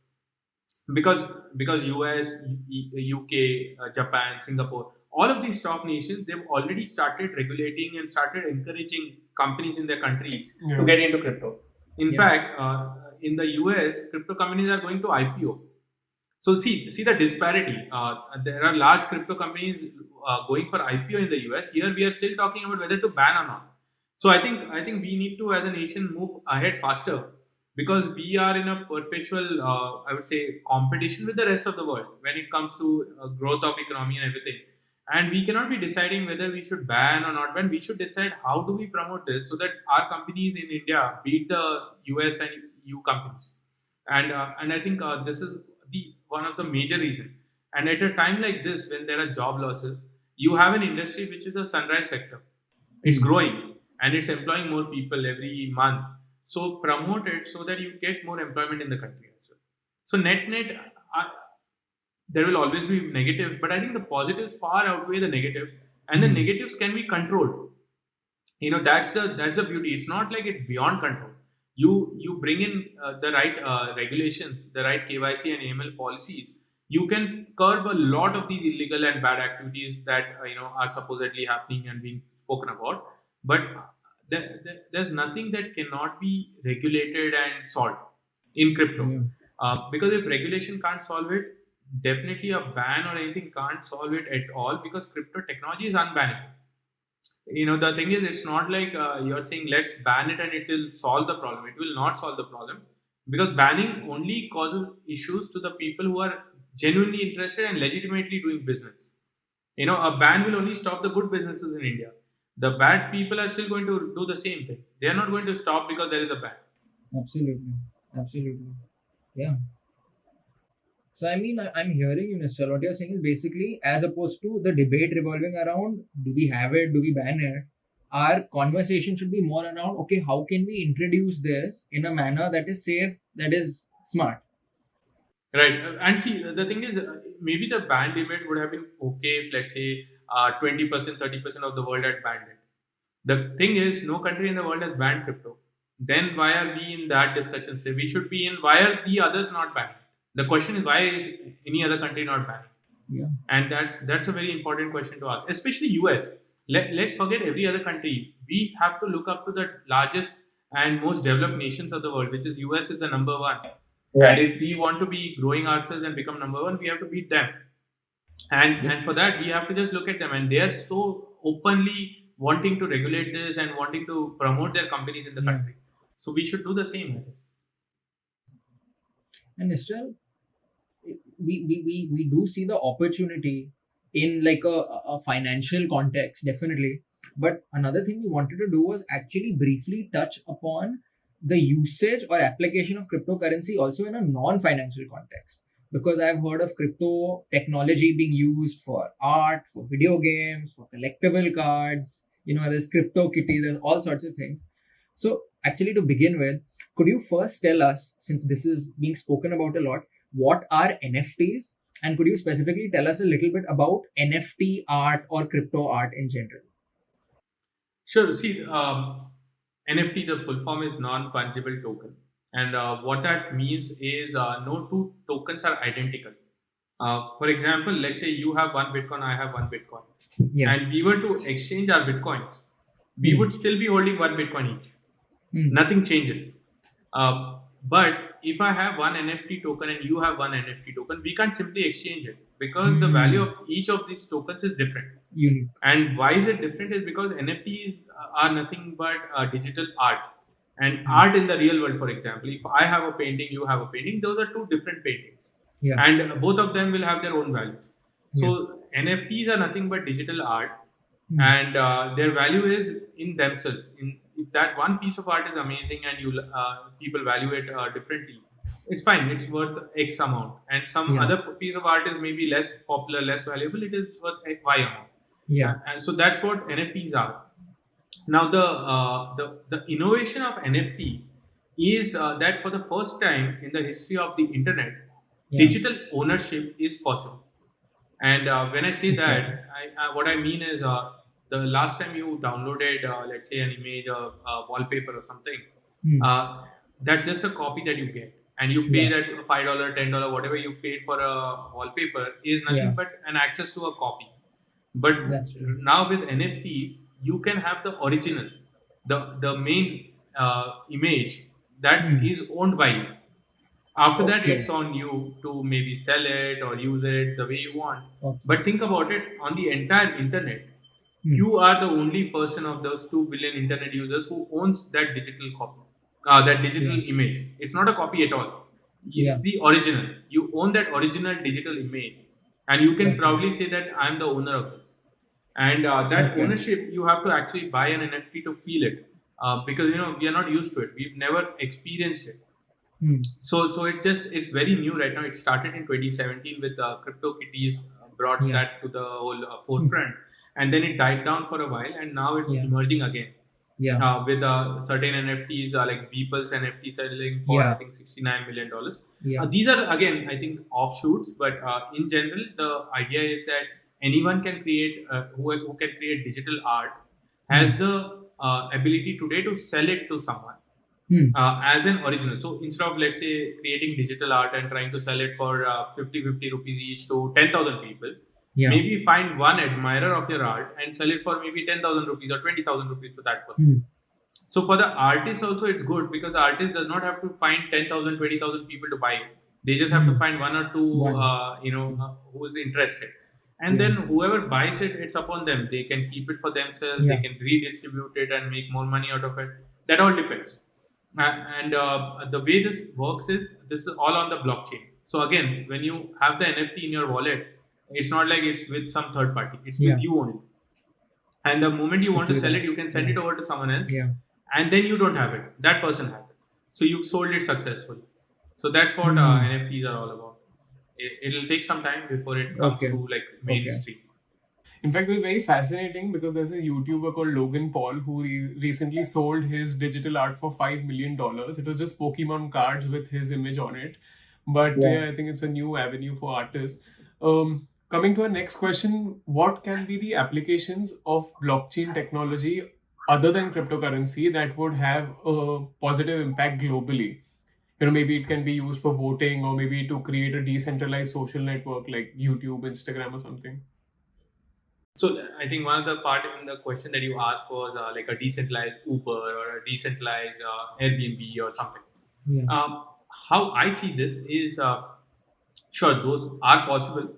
because US, UK, Japan, Singapore, all of these top nations, they've already started regulating and started encouraging companies in their country to get into crypto. In fact, in the US, crypto companies are going to IPO. So see the disparity. There are large crypto companies going for IPO in the US. Here we are still talking about whether to ban or not. So I think we need to, as a nation, move ahead faster, because we are in a perpetual, I would say, competition with the rest of the world when it comes to growth of economy and everything. And we cannot be deciding whether we should ban or not ban. We should decide how do we promote this so that our companies in India beat the US and EU companies. And I think this is the one of the major reasons. And at a time like this, when there are job losses, you have an industry which is a sunrise sector. It's growing and it's employing more people every month. So promote it so that you get more employment in the country as well. So net, there will always be negatives, but I think the positives far outweigh the negatives, and the negatives can be controlled. That's the beauty. It's not like it's beyond control. You bring in the right regulations, the right KYC and AML policies. You can curb a lot of these illegal and bad activities that are supposedly happening and being spoken about. But there's nothing that cannot be regulated and solved in crypto. Because if regulation can't solve it, definitely a ban or anything can't solve it at all, because crypto technology is unbannable. The thing is, it's not like you're saying let's ban it and it will solve the problem. It will not solve the problem, because banning only causes issues to the people who are genuinely interested and legitimately doing business. A ban will only stop the good businesses in India. The bad people are still going to do the same thing. They are not going to stop because there is a ban. Absolutely. Yeah. So I mean, I'm hearing you, Mr. What you're saying is basically, as opposed to the debate revolving around do we have it, do we ban it, our conversation should be more around, okay, how can we introduce this in a manner that is safe, that is smart. Right. And see, the thing is, maybe the ban debate would have been okay if, let's say, 20%, 30% of the world had banned it. The thing is, no country in the world has banned crypto. Then why are we in that discussion? Say we should be in, why are the others not banned? The question is, why is any other country not banning? Yeah. And that's a very important question to ask, especially US. Let's forget every other country. We have to look up to the largest and most developed nations of the world, which is US is the number one. And if we want to be growing ourselves and become number one, we have to beat them. And for that, we have to just look at them. And they are so openly wanting to regulate this and wanting to promote their companies in the country. So we should do the same, I think. And Nischal, we do see the opportunity in like a financial context, definitely. But another thing we wanted to do was actually briefly touch upon the usage or application of cryptocurrency also in a non-financial context. Because I've heard of crypto technology being used for art, for video games, for collectible cards, there's crypto kitties, there's all sorts of things. So actually, to begin with, could you first tell us, since this is being spoken about a lot, what are NFTs? And could you specifically tell us a little bit about NFT art or crypto art in general? Sure. See, NFT, the full form is non-fungible token. And what that means is no two tokens are identical. For example, let's say you have one Bitcoin, I have one Bitcoin. And we were to exchange our Bitcoins, we would still be holding one Bitcoin each. Nothing changes. But if I have one NFT token and you have one NFT token, we can't simply exchange it, because the value of each of these tokens is different. Unique. And why is it different is because NFTs are nothing but digital art. And art in the real world, for example, if I have a painting, you have a painting, those are two different paintings. And both of them will have their own value. So NFTs are nothing but digital art, and their value is in themselves. If that one piece of art is amazing and people value it differently, it's fine. It's worth X amount. And some other piece of art is maybe less popular, less valuable. It is worth Y amount. And so that's what NFTs are. Now the innovation of NFT is that for the first time in the history of the internet, Yeah. digital ownership is possible. And when I say Okay. that, what I mean is the last time you downloaded, let's say, an image or wallpaper or something, Hmm. uh, that's just a copy that you get, and you pay Yeah. that $5, $10, whatever you paid for a wallpaper is nothing Yeah. but an access to a copy. But That's true. now with NFTs, you can have the original, the main image that Hmm. is owned by you. After that, it's Okay. on you to maybe sell it or use it the way you want. Okay. But think about it, on the entire internet, Hmm. you are the only person of those 2 billion internet users who owns that digital copy, that digital Yeah. image. It's not a copy at all. It's Yeah. the original. You own that original digital image, and you can Okay. proudly say that I'm the owner of this. And that Okay. ownership, you have to actually buy an NFT to feel it, because we are not used to it. We've never experienced it. Hmm. So it's very new right now. It started in 2017 with CryptoKitties, brought Yeah. that to the whole Hmm. forefront, and then it died down for a while, and now it's Yeah. emerging again Yeah. with certain NFTs like Beeple's NFT selling for I Yeah. think $69 million. Yeah. These are again I think offshoots, but in general the idea is that anyone can create who can create digital art has Hmm. the ability today to sell it to someone Hmm. as an original. So instead of let's say creating digital art and trying to sell it for 50 rupees each to 10,000 people, Yeah. maybe find one admirer of your art and sell it for maybe 10,000 rupees or 20,000 rupees to that person. Hmm. So for the artist also it's good because the artist does not have to find 10,000, 20,000 people to buy it. They just have to Hmm. find one or two, One. who is interested. And Yeah. then whoever buys it, it's upon them. They can keep it for themselves. They Yeah. can redistribute it and make more money out of it. That all depends. And the way this works is this is all on the blockchain. So again, when you have the NFT in your wallet, it's not like it's with some third party. It's with Yeah. you only. And the moment you want It's to with sell it, us. you can send Yeah. it over to someone else, Yeah. and then you don't have it. That person has it. So you've sold it successfully. So that's what Hmm. NFTs are all about. It'll take some time before it comes Okay. to like Okay. mainstream. In fact, it was very fascinating because there's a YouTuber called Logan Paul who recently sold his digital art for $5 million. It was just Pokemon cards with his image on it. But Yeah. yeah, I think it's a new avenue for artists. Coming to our next question, what can be the applications of blockchain technology other than cryptocurrency that would have a positive impact globally? Maybe it can be used for voting or maybe to create a decentralized social network like YouTube, Instagram, or something. So I think one of the part in the question that you asked was like a decentralized Uber or a decentralized Airbnb or something. Yeah. How I see this is sure those are possible,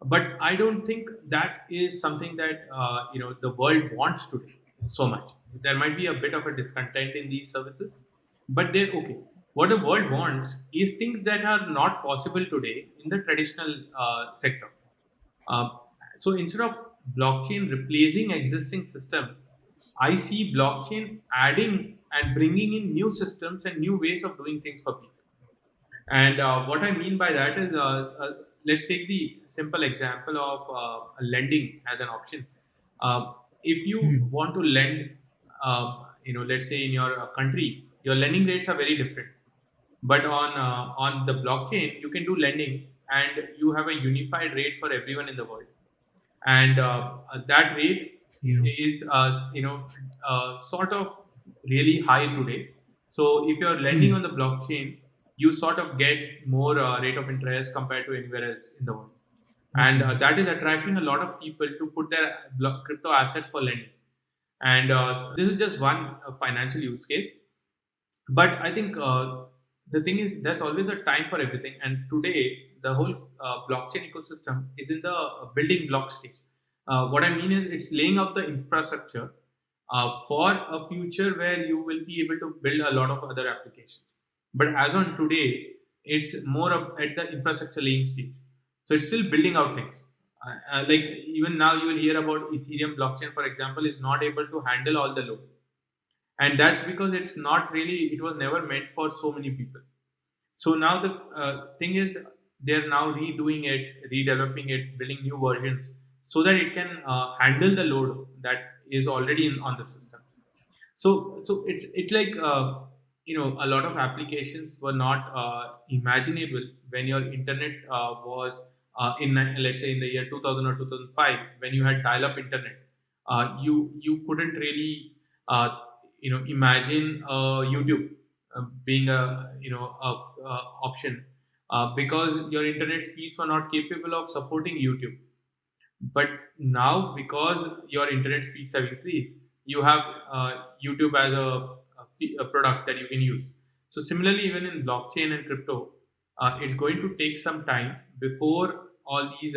but I don't think that is something that the world wants today so much. There might be a bit of a discontent in these services, but they're okay. What the world wants is things that are not possible today in the traditional sector. uh, so instead of blockchain replacing existing systems, I see blockchain adding and bringing in new systems and new ways of doing things for people. And what I mean by that is, let's take the simple example of lending as an option. If you Hmm. want to lend, let's say in your country, your lending rates are very different. But on the blockchain, you can do lending, and you have a unified rate for everyone in the world, and that rate Yeah. is sort of really high today. So if you're lending Hmm. on the blockchain, you sort of get more rate of interest compared to anywhere else in the world, and Okay. that is attracting a lot of people to put their crypto assets for lending. And this is just one financial use case, but I think the thing is there's always a time for everything, and today the whole blockchain ecosystem is in the building block stage. What I mean is it's laying out the infrastructure for a future where you will be able to build a lot of other applications, but as on today it's more of at the infrastructure laying stage, so it's still building out things. Like even now you will hear about Ethereum blockchain, for example, is not able to handle all the load, and that's because it's not really, it was never meant for so many people. So now the thing is they're now redoing it, redeveloping it, building new versions so that it can handle the load that is already on the system. So it's like a lot of applications were not imaginable when your internet was in, let's say, in the year 2000 or 2005, when you had dial-up internet. You couldn't really imagine YouTube being a option, because your internet speeds were not capable of supporting YouTube. But now, because your internet speeds have increased, you have YouTube as a product that you can use. So similarly, even in blockchain and crypto, it's going to take some time before all these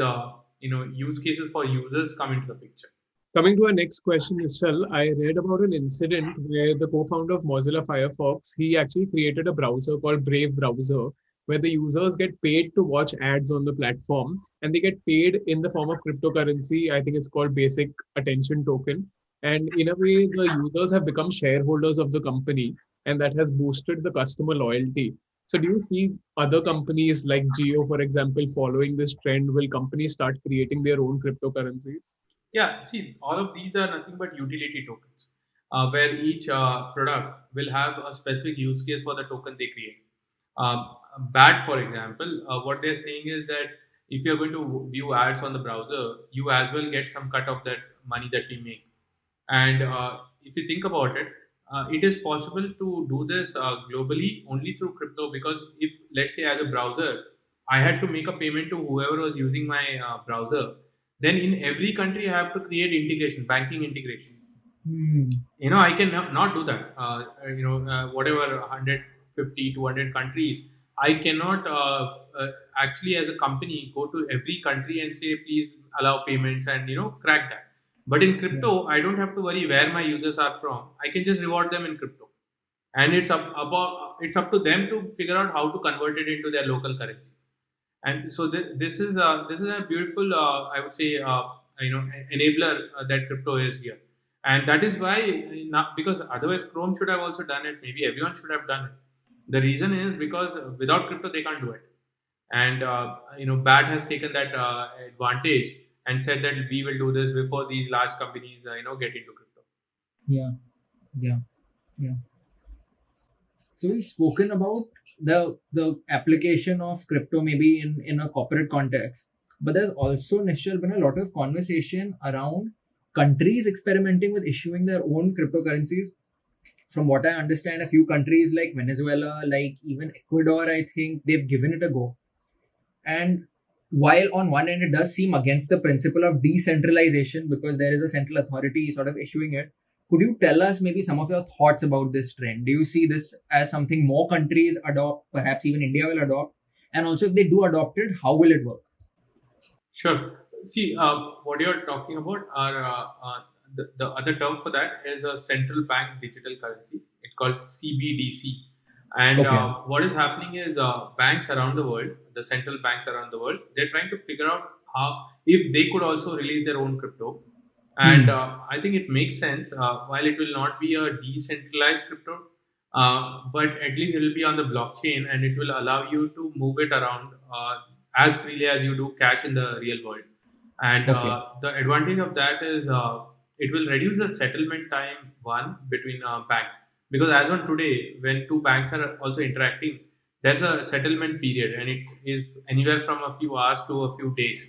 use cases for users come into the picture. Coming to our next question, Nischal, I read about an incident where the co-founder of Mozilla Firefox, he actually created a browser called Brave Browser, where the users get paid to watch ads on the platform, and they get paid in the form of cryptocurrency. I think it's called basic attention token. And in a way, the users have become shareholders of the company, and that has boosted the customer loyalty. So do you see other companies like Geo, for example, following this trend? Will companies start creating their own cryptocurrencies? Yeah, see, all of these are nothing but utility tokens, where each product will have a specific use case for the token they create. BAT, for example, what they're saying is that if you're going to view ads on the browser, you as well get some cut of that money that we make. And if you think about it, it is possible to do this globally only through crypto, because if, let's say, as a browser, I had to make a payment to whoever was using my browser, then in every country I have to create integration, banking integration. Hmm. I can not do that. Whatever 150, 200 countries, I cannot actually, as a company, go to every country and say, please allow payments and crack that. But in Yeah. crypto, I don't have to worry where my users are from. I can just reward them in crypto, and it's up to them to figure out how to convert it into their local currency. And so this is a beautiful, I would say, enabler that crypto is here. And that is why, not because otherwise Chrome should have also done it, maybe everyone should have done it. The reason is because without crypto they can't do it. And BAT has taken that advantage and said that we will do this before these large companies get into crypto. Yeah. Yeah. Yeah. So we've spoken about the application of crypto maybe in a corporate context, but there's also, Nishal, been a lot of conversation around countries experimenting with issuing their own cryptocurrencies. From what I understand, a few countries like Venezuela, like even Ecuador, I think they've given it a go. And while on one end it does seem against the principle of decentralization because there is a central authority sort of issuing it, could you tell us maybe some of your thoughts about this trend? Do you see this as something more countries adopt, perhaps even India will adopt? And also, if they do adopt it, how will it work? Sure. See, what you're talking about are the other term for that is a central bank digital currency. It's called CBDC. And Okay. what is happening is banks around the world, the central banks around the world, they're trying to figure out how, if they could also release their own crypto. And Hmm. I think it makes sense, while it will not be a decentralized crypto, but at least it will be on the blockchain, and it will allow you to move it around as freely as you do cash in the real world. And Okay. the advantage of that is it will reduce the settlement time one between banks, because as on today, when two banks are also interacting, there's a settlement period, and it is anywhere from a few hours to a few days.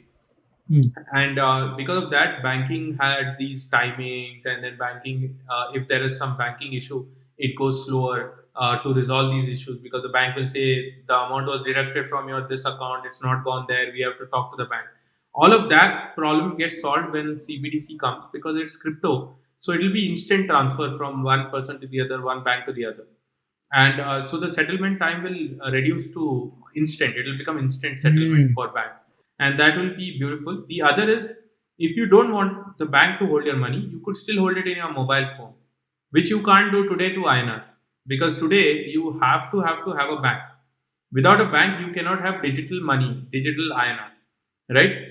Hmm. And because of that, banking had these timings, and then banking, if there is some banking issue, it goes slower to resolve these issues, because the bank will say the amount was deducted from your this account, it's not gone there, we have to talk to the bank. All of that problem gets solved when CBDC comes, because it's crypto, so it will be instant transfer from one person to the other, one bank to the other. And so the settlement time will reduce to instant, it will become instant settlement Hmm. for banks, and that will be beautiful. The other is, if you don't want the bank to hold your money, you could still hold it in your mobile phone, which you can't do today to INR, because today you have a bank. Without a bank you cannot have digital money, digital INR, right?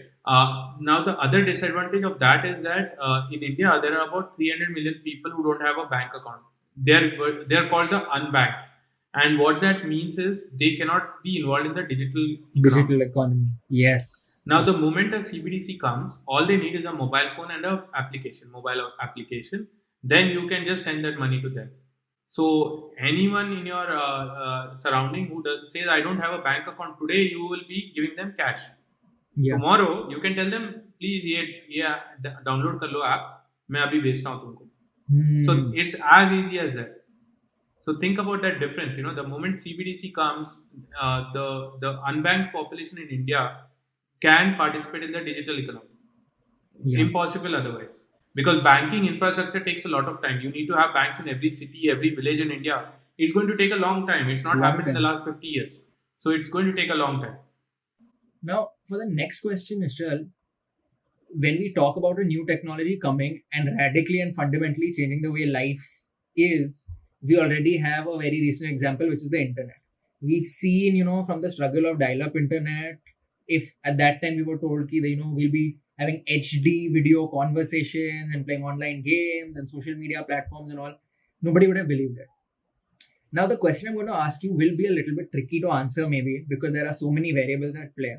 Now the other disadvantage of that is that in India there are about 300 million people who don't have a bank account. They're called the unbanked, and what that means is they cannot be involved in the digital economy. Digital economy. Yes. Now, the moment a CBDC comes, all they need is a mobile phone and a application, mobile application, then you can just send that money to them. So anyone in your surrounding who says I don't have a bank account today, you will be giving them cash. Yeah. Tomorrow you can tell them, please ये download कर लो app, मैं अभी भेजता हूँ तुमको. So it's as easy as that. So think about that difference. The moment CBDC comes, the unbanked population in India can participate in the digital economy. Yeah. Impossible otherwise. Because banking infrastructure takes a lot of time. You need to have banks in every city, every village in India. It's going to take a long time. It's not happened in the last 50 years. So it's going to take a long time. Now, for the next question, Nischal, when we talk about a new technology coming and radically and fundamentally changing the way life is, we already have a very recent example, which is the internet. We've seen, from the struggle of dial-up internet, if at that time we were told that, we'll be having HD video conversations and playing online games and social media platforms and all, nobody would have believed it. Now, the question I'm going to ask you will be a little bit tricky to answer, maybe, because there are so many variables at play.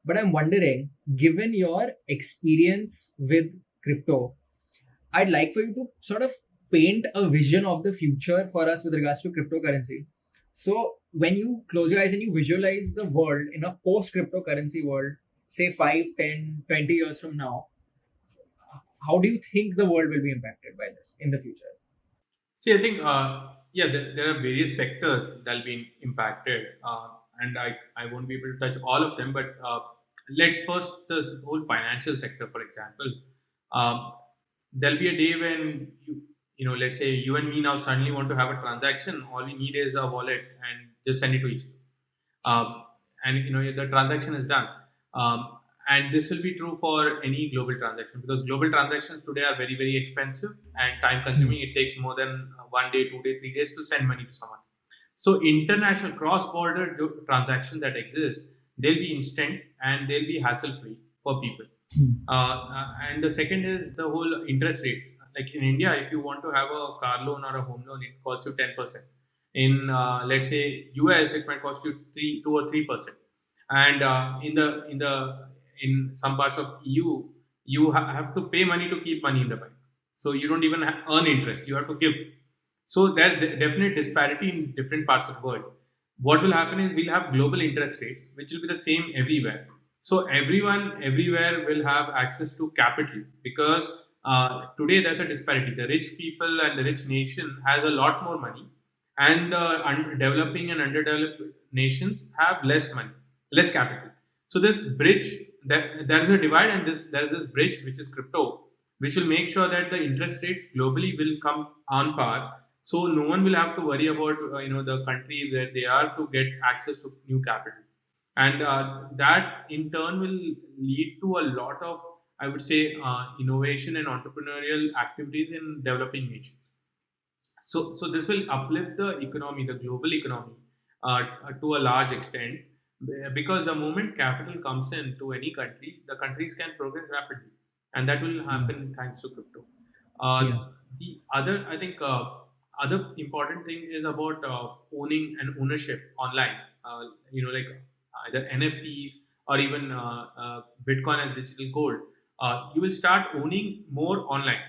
But I'm wondering, given your experience with crypto, I'd like for you to sort of paint a vision of the future for us with regards to cryptocurrency. So when you close your eyes and you visualize the world in a post-cryptocurrency world, say 5, 10, 20 years from now, how do you think the world will be impacted by this in the future? See, I think, there are various sectors that will be impacted. And I won't be able to touch all of them, but let's first the whole financial sector, for example. There'll be a day when let's say you and me now suddenly want to have a transaction. All we need is a wallet and just send it to each other. And the transaction is done. And this will be true for any global transaction, because global transactions today are very, very expensive and time consuming. It takes more than 1 day, 2 days, 3 days to send money to someone. So international cross-border transactions that exist, they'll be instant and they'll be hassle-free for people. And the second is the whole interest rates. Like in India, if you want to have a car loan or a home loan, it costs you 10%. In let's say US, it might cost you 2 or 3%. And in some parts of EU, you have to pay money to keep money in the bank. So you don't even earn interest; you have to give. So there's definite disparity in different parts of the world. What will happen is we'll have global interest rates, which will be the same everywhere. So everyone everywhere will have access to capital, because today there's a disparity. The rich people and the rich nation has a lot more money, and the developing and underdeveloped nations have less money, less capital. So this bridge, there is a divide, and there is this bridge which is crypto, which will make sure that the interest rates globally will come on par. So no one will have to worry about the country where they are to get access to new capital, and that in turn will lead to a lot of, I would say, innovation and entrepreneurial activities in developing nations. So this will uplift the economy, the global economy, to a large extent, because the moment capital comes in to any country, the countries can progress rapidly, and that will happen thanks to crypto. The other, I think, other important thing is about owning and ownership online. Like either NFTs or even Bitcoin and digital gold. You will start owning more online.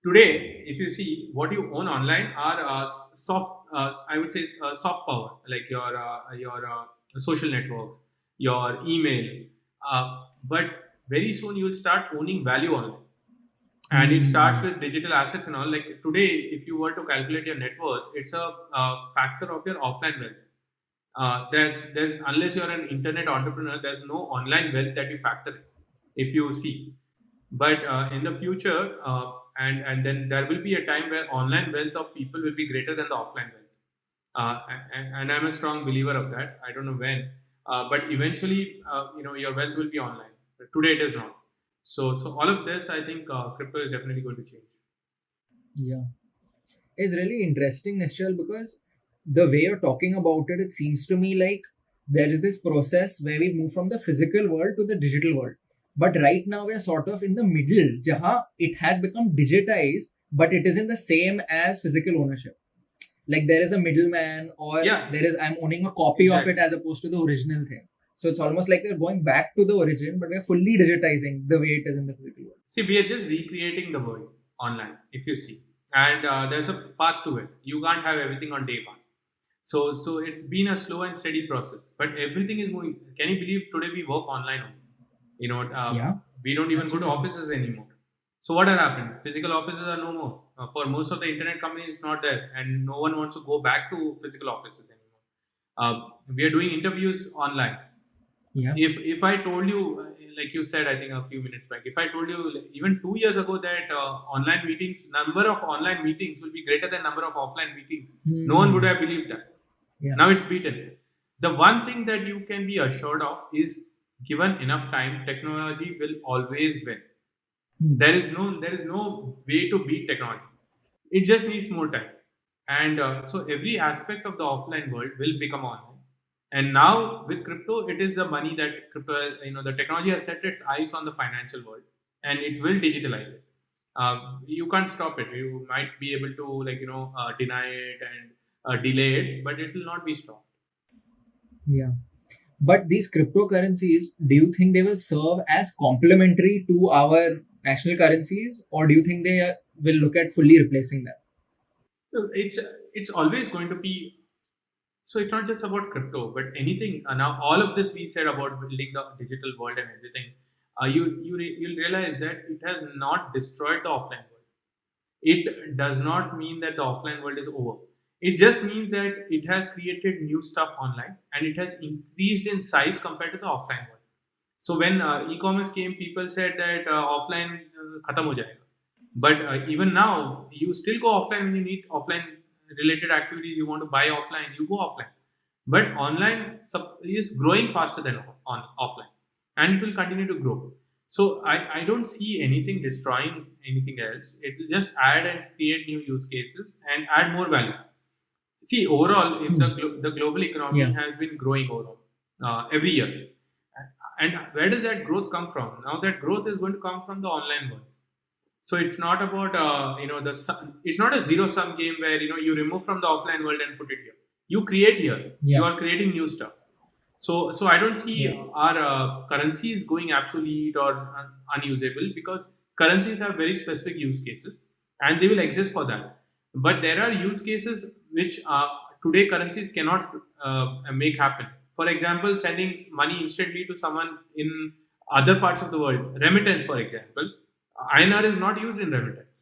Today, if you see, what you own online are soft, I would say, soft power, like your social networks, your email. But very soon you will start owning value online. And it starts with digital assets and all. Like today, if you were to calculate your net worth, it's a factor of your offline wealth. There's unless you're an internet entrepreneur, there's no online wealth that you factor in, if you see. But in the future, and then there will be a time where online wealth of people will be greater than the offline wealth. And I'm a strong believer of that. I don't know when, but eventually, your wealth will be online. But today it is not. So all of this, I think, crypto is definitely going to change. Yeah, it's really interesting, Nischal, because the way you're talking about it, it seems to me like there is this process where we move from the physical world to the digital world. But right now we are sort of in the middle, jahan it has become digitized, but it isn't the same as physical ownership. Like there is a middleman, or I'm owning a copy of it as opposed to the original thing. So it's almost like we're going back to the origin, but we're fully digitizing the way it is in the physical world. See, we are just recreating the world online, if you see. and there's a path to it. You can't have everything on day one. So it's been a slow and steady process, but everything is moving. Can you believe today we work online only? Yeah, We don't even go to absolutely. offices anymore. So what has happened? Physical offices are no more. For most of the internet companies, it's not there, and no one wants to go back to physical offices anymore. We are doing interviews online. Yeah. If I told you, like you said, I think a few minutes back, if I told you even 2 years ago that number of online meetings will be greater than number of offline meetings, no one would have believed that. Yeah. Now it's beaten. The one thing that you can be assured of is, given enough time, technology will always win. There is no way to beat technology. It just needs more time. And so every aspect of the offline world will become online. And now with crypto, it is the money that the technology has set its eyes on the financial world, and it will digitalize it. You can't stop it. You might be able to deny it and delay it, but it will not be stopped. Yeah. But these cryptocurrencies, do you think they will serve as complementary to our national currencies, or do you think they will look at fully replacing them? So it's always going to be. So it's not just about crypto, but anything. Now all of this we said about building the digital world and everything. You'll realize that it has not destroyed the offline world. It does not mean that the offline world is over. It just means that it has created new stuff online, and it has increased in size compared to the offline world. So when e-commerce came, people said that offline khatam ho jayega. But even now, you still go offline when you need offline related activities. You want to buy offline, you go offline. But online is growing faster than on offline, and it will continue to grow. So I don't see anything destroying anything else. It will just add and create new use cases and add more value. See, overall, if the global economy Yeah. has been growing overall every year, and where does that growth come from? Now that growth is going to come from the online world. So it's not about it's not a zero sum game where you remove from the offline world and put it here. You create here. You Yeah. are creating new stuff. So I don't see Yeah. our currencies going obsolete or unusable, because currencies have very specific use cases and they will exist for that. But there are use cases which today currencies cannot make happen. For example, sending money instantly to someone in other parts of the world, remittance, for example, INR is not used in remittance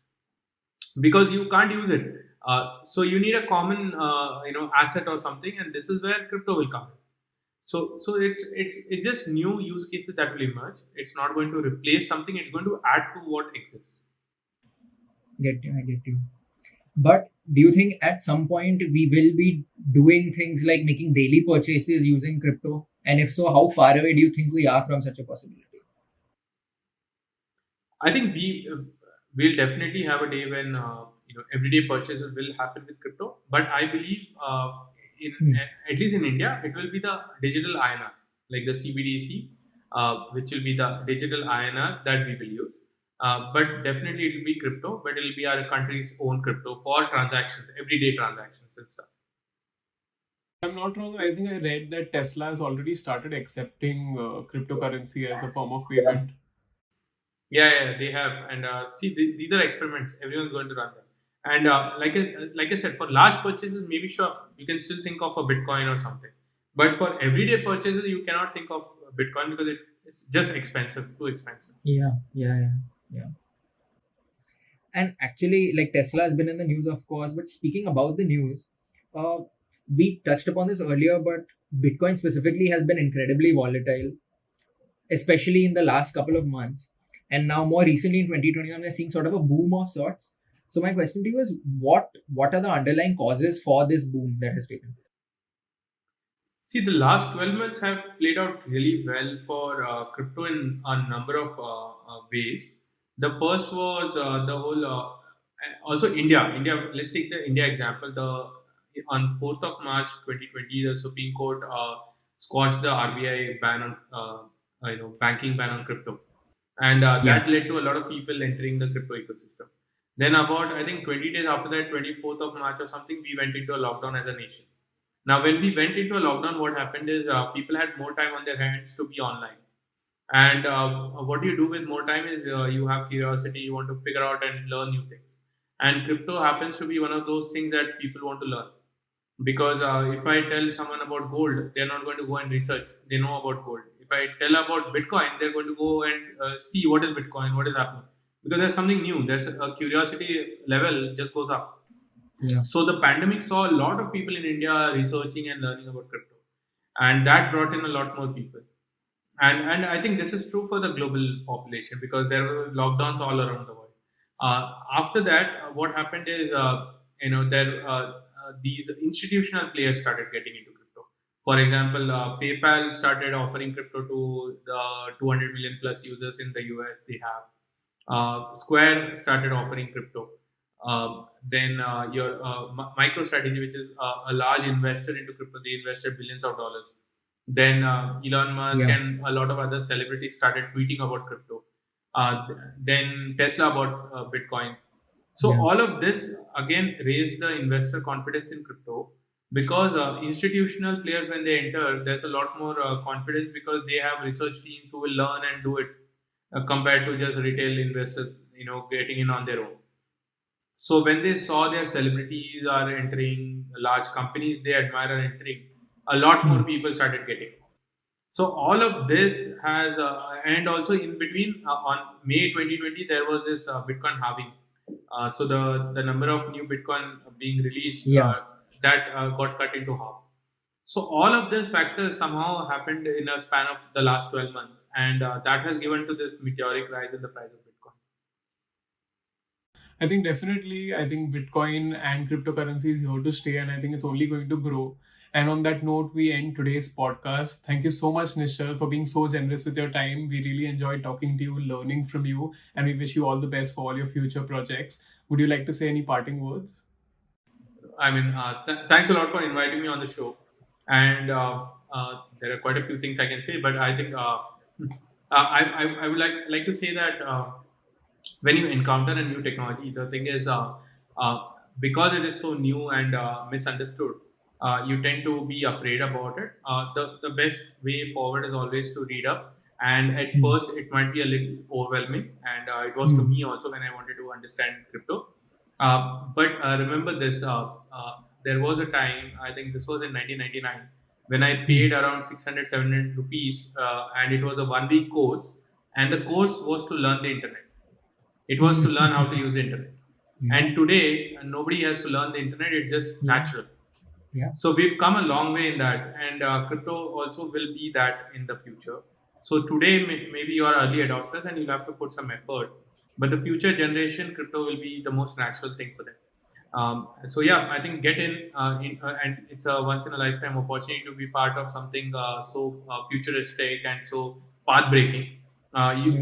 because you can't use it. So you need a common asset or something, and this is where crypto will come in. So it's just new use cases that will emerge. It's not going to replace something. It's going to add to what exists. I get you. But do you think at some point we will be doing things like making daily purchases using crypto? And if so, how far away do you think we are from such a possibility? I think we'll definitely have a day when everyday purchases will happen with crypto. But I believe in at least in India, it will be the digital INR, like the CBDC, which will be the digital INR that we will use. But definitely it will be crypto, but it will be our country's own crypto for transactions, everyday transactions and stuff. I'm not wrong, I think I read that Tesla has already started accepting cryptocurrency as a form of payment. Yeah, they have. And see, these are experiments. Everyone's going to run them. And like I said, for large purchases, maybe sure you can still think of a Bitcoin or something. But for everyday purchases, you cannot think of Bitcoin because it's just expensive, too expensive. Yeah. And actually, like Tesla has been in the news, of course. But speaking about the news, uh, we touched upon this earlier, but Bitcoin specifically has been incredibly volatile, especially in the last couple of months. And now, more recently in 2021, we're seeing sort of a boom of sorts. So my question to you is, what are the underlying causes for this boom that has taken place? See, the last 12 months have played out really well for crypto in a number of ways. The first was the whole, also India. Let's take the India example. On 4th of March 2020, the Supreme Court squashed the RBI ban on, banking ban on crypto. And that led to a lot of people entering the crypto ecosystem. Then about, I think 20 days after that, 24th of March or something, we went into a lockdown as a nation. Now, when we went into a lockdown, what happened is people had more time on their hands to be online. And what you do with more time is you have curiosity, you want to figure out and learn new things. and crypto happens to be one of those things that people want to learn. Because if I tell someone about gold, they're not going to go and research. They know about gold. If I tell about Bitcoin, they're going to go and see what is Bitcoin, what is happening, because there's something new. There's a curiosity level just goes up. Yeah. So the pandemic saw a lot of people in India researching and learning about crypto, and that brought in a lot more people. And I think this is true for the global population, because there were lockdowns all around the world. After that, what happened is there these institutional players started getting into crypto. For example, PayPal started offering crypto to the 200 million plus users in the US. They have Square started offering crypto. Then your MicroStrategy, which is a large investor into crypto, they invested billions of dollars. Then Elon Musk Yeah. and a lot of other celebrities started tweeting about crypto. Then Tesla bought Bitcoin. So Yeah. all of this again raised the investor confidence in crypto, because institutional players, when they enter, there's a lot more confidence, because they have research teams who will learn and do it, compared to just retail investors, getting in on their own. So when they saw their celebrities are entering, large companies they admire are entering, a lot more people started getting. So all of this has, and also in between, on May 2020, there was this Bitcoin halving. So the number of new Bitcoin being released, Yeah. that got cut into half. So all of these factors somehow happened in a span of the last 12 months, and that has given to this meteoric rise in the price of Bitcoin. I think definitely, I think Bitcoin and cryptocurrency is here to stay, and I think it's only going to grow. And on that note, we end today's podcast. Thank you so much, Nischal, for being so generous with your time. We really enjoyed talking to you, learning from you, and we wish you all the best for all your future projects. Would you like to say any parting words? I mean, thanks a lot for inviting me on the show. And there are quite a few things I can say, but I think I would like to say that when you encounter a new technology, the thing is, uh, because it is so new and misunderstood, you tend to be afraid about it. The best way forward is always to read up. And at first, it might be a little overwhelming, and it was to me also when I wanted to understand crypto. But remember this: there was a time, I think this was in 1999, when I paid around 600, 700 rupees, and it was a 1 week course, and the course was to learn the internet. It was to learn how to use the internet. And today, nobody has to learn the internet; it's just natural. Yeah. So we've come a long way in that, and crypto also will be that in the future. So today, maybe you are early adopters and you'll have to put some effort, but the future generation, crypto will be the most natural thing for them. So yeah, I think get in, and it's a once in a lifetime opportunity to be part of something so futuristic and so path breaking.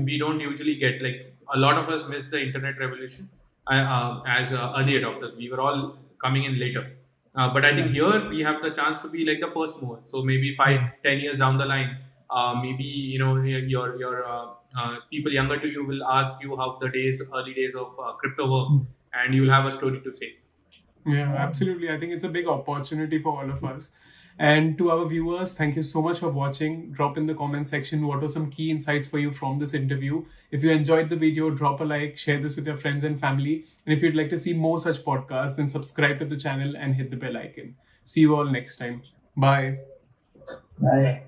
We don't usually get, like, a lot of us miss the internet revolution as early adopters. We were all coming in later. But I think here we have the chance to be like the first mover. So maybe 5, 10 years down the line, maybe your people younger to you will ask you how the early days of crypto were, and you will have a story to say. Yeah, absolutely. I think it's a big opportunity for all of us. And to our viewers, thank you so much for watching. Drop in the comment section what are some key insights for you from this interview. If you enjoyed the video, drop a like, share this with your friends and family. And if you'd like to see more such podcasts, then subscribe to the channel and hit the bell icon. See you all next time. Bye. Bye.